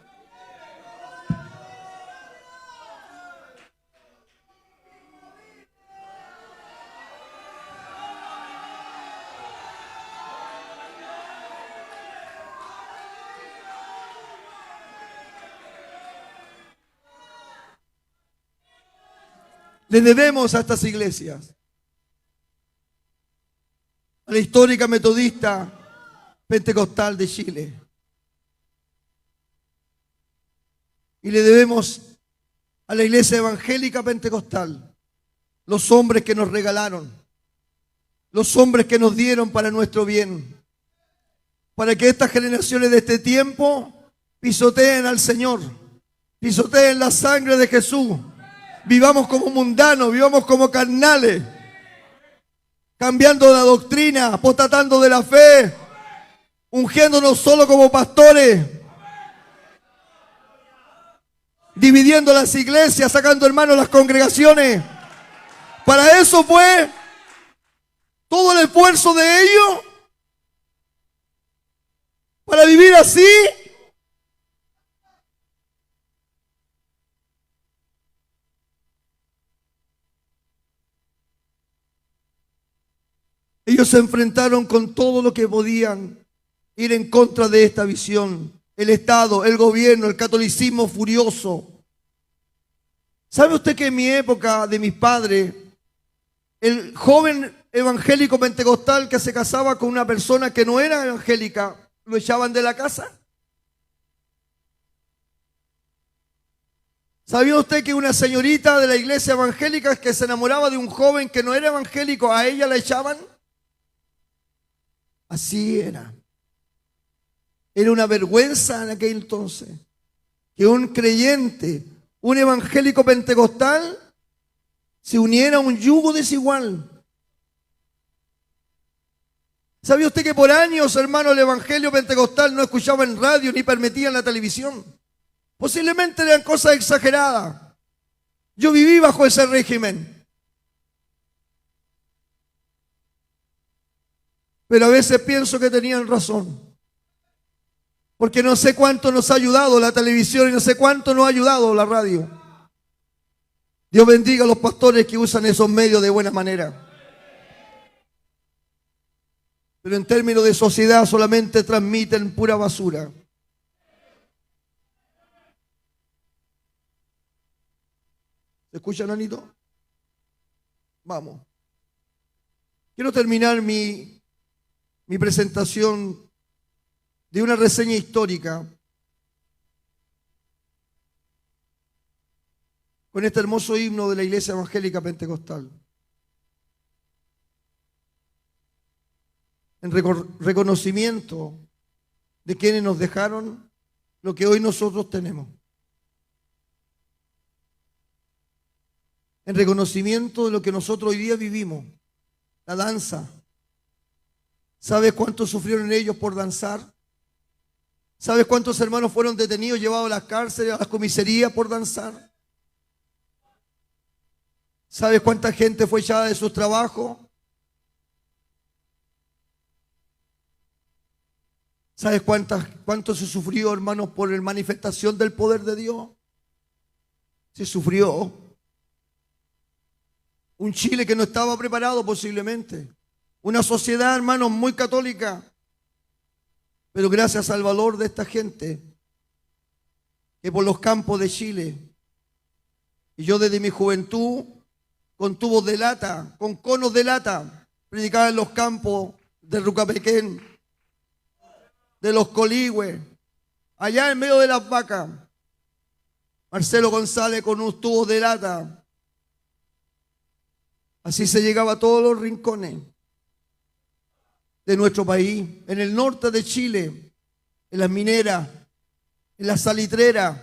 Le debemos a estas iglesias, a la histórica metodista pentecostal de Chile, y le debemos a la iglesia evangélica pentecostal, los hombres que nos regalaron, los hombres que nos dieron para nuestro bien, para que estas generaciones de este tiempo pisoteen al Señor, pisoteen la sangre de Jesús. Vivamos como mundanos, vivamos como carnales, cambiando la doctrina, apostatando de la fe, ungiéndonos solo como pastores, dividiendo las iglesias, sacando hermanos las congregaciones. Para eso fue todo el esfuerzo de ellos, para vivir así. Ellos se enfrentaron con todo lo que podían ir en contra de esta visión. El Estado, el gobierno, el catolicismo furioso. ¿Sabe usted que en mi época de mis padres, el joven evangélico pentecostal que se casaba con una persona que no era evangélica, lo echaban de la casa? ¿Sabía usted que una señorita de la iglesia evangélica que se enamoraba de un joven que no era evangélico, a ella la echaban? Así era. Era una vergüenza en aquel entonces que un creyente, un evangélico pentecostal, se uniera a un yugo desigual. ¿Sabía usted que por años, hermano, el evangelio pentecostal no escuchaba en radio ni permitía en la televisión? Posiblemente eran cosas exageradas. Yo viví bajo ese régimen. Pero a veces pienso que tenían razón. Porque no sé cuánto nos ha ayudado la televisión y no sé cuánto nos ha ayudado la radio. Dios bendiga a los pastores que usan esos medios de buena manera. Pero en términos de sociedad solamente transmiten pura basura. ¿Se escucha, nanito? Vamos. Quiero terminar mi presentación de una reseña histórica con este hermoso himno de la Iglesia Evangélica Pentecostal. En reconocimiento de quienes nos dejaron lo que hoy nosotros tenemos. En reconocimiento de lo que nosotros hoy día vivimos. La danza. ¿Sabes cuántos sufrieron ellos por danzar? ¿Sabes cuántos hermanos fueron detenidos, llevados a las cárceles, a las comisarías por danzar? ¿Sabes cuánta gente fue echada de sus trabajos? ¿Sabes cuánto se sufrió, hermanos, por la manifestación del poder de Dios? Se sufrió. Un Chile que no estaba preparado posiblemente. Una sociedad, hermanos, muy católica. Pero gracias al valor de esta gente, que por los campos de Chile, y yo desde mi juventud, con tubos de lata, con conos de lata, predicaba en los campos de Rucapequén, de los Coligües, allá en medio de las vacas. Marcelo González con unos tubos de lata. Así se llegaba a todos los rincones de nuestro país, en el norte de Chile, en las mineras, en las salitreras,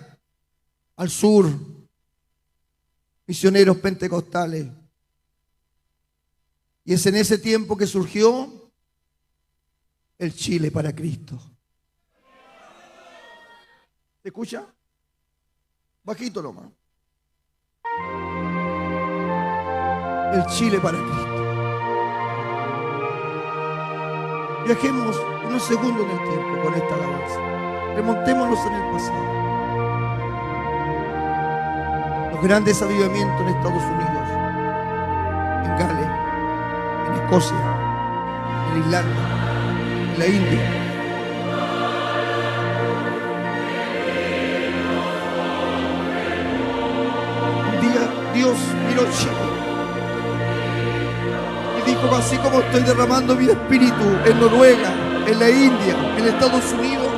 al sur, misioneros pentecostales. Y es en ese tiempo que surgió el Chile para Cristo. ¿Se escucha? Bajito nomás. El Chile para Cristo. Viajemos unos segundos en el tiempo con esta alabanza. Remontémonos en el pasado. Los grandes avivamientos en Estados Unidos, en Gales, en Escocia, en Irlanda, en la India. Un día Dios miró Chile y dijo: así como estoy derramando mi espíritu en Noruega, en la India, en Estados Unidos,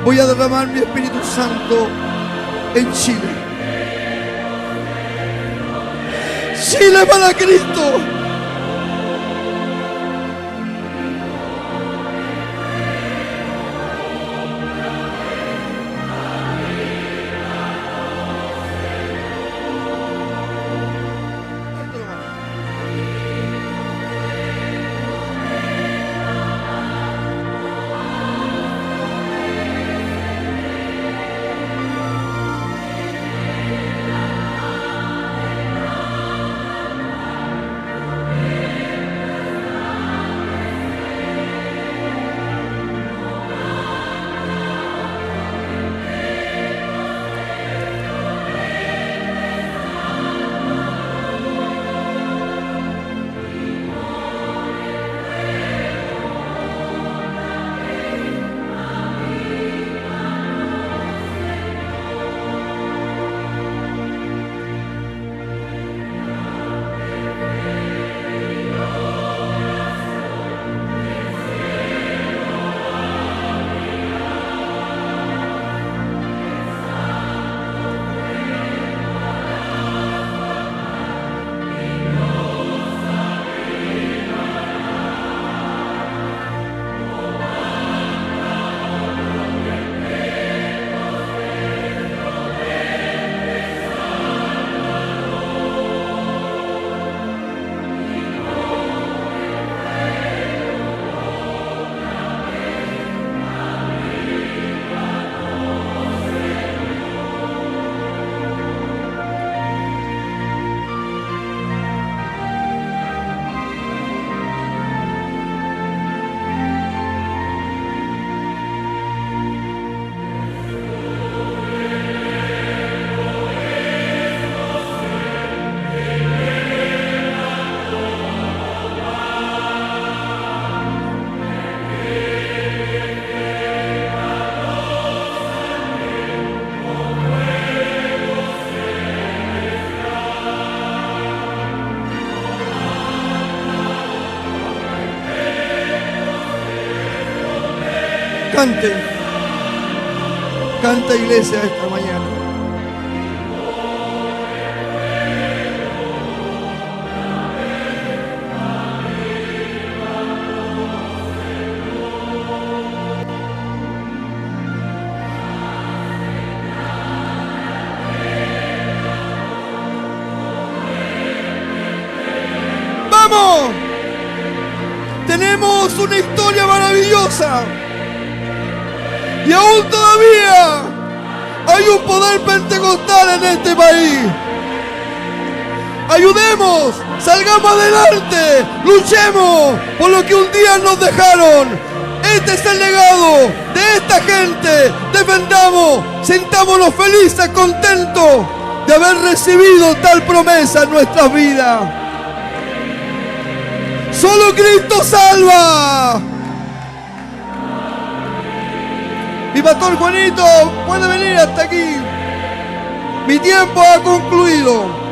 voy a derramar mi Espíritu Santo en Chile. Chile para Cristo. Cante. Canta, iglesia, esta mañana. ¡Vamos! Tenemos una historia maravillosa. Y aún todavía hay un poder pentecostal en este país. Ayudemos, salgamos adelante, luchemos por lo que un día nos dejaron. Este es el legado de esta gente. Defendamos, sintámonos felices, contentos de haber recibido tal promesa en nuestras vidas. Solo Cristo salva. Mi pastor Juanito puede venir hasta aquí. Mi tiempo ha concluido.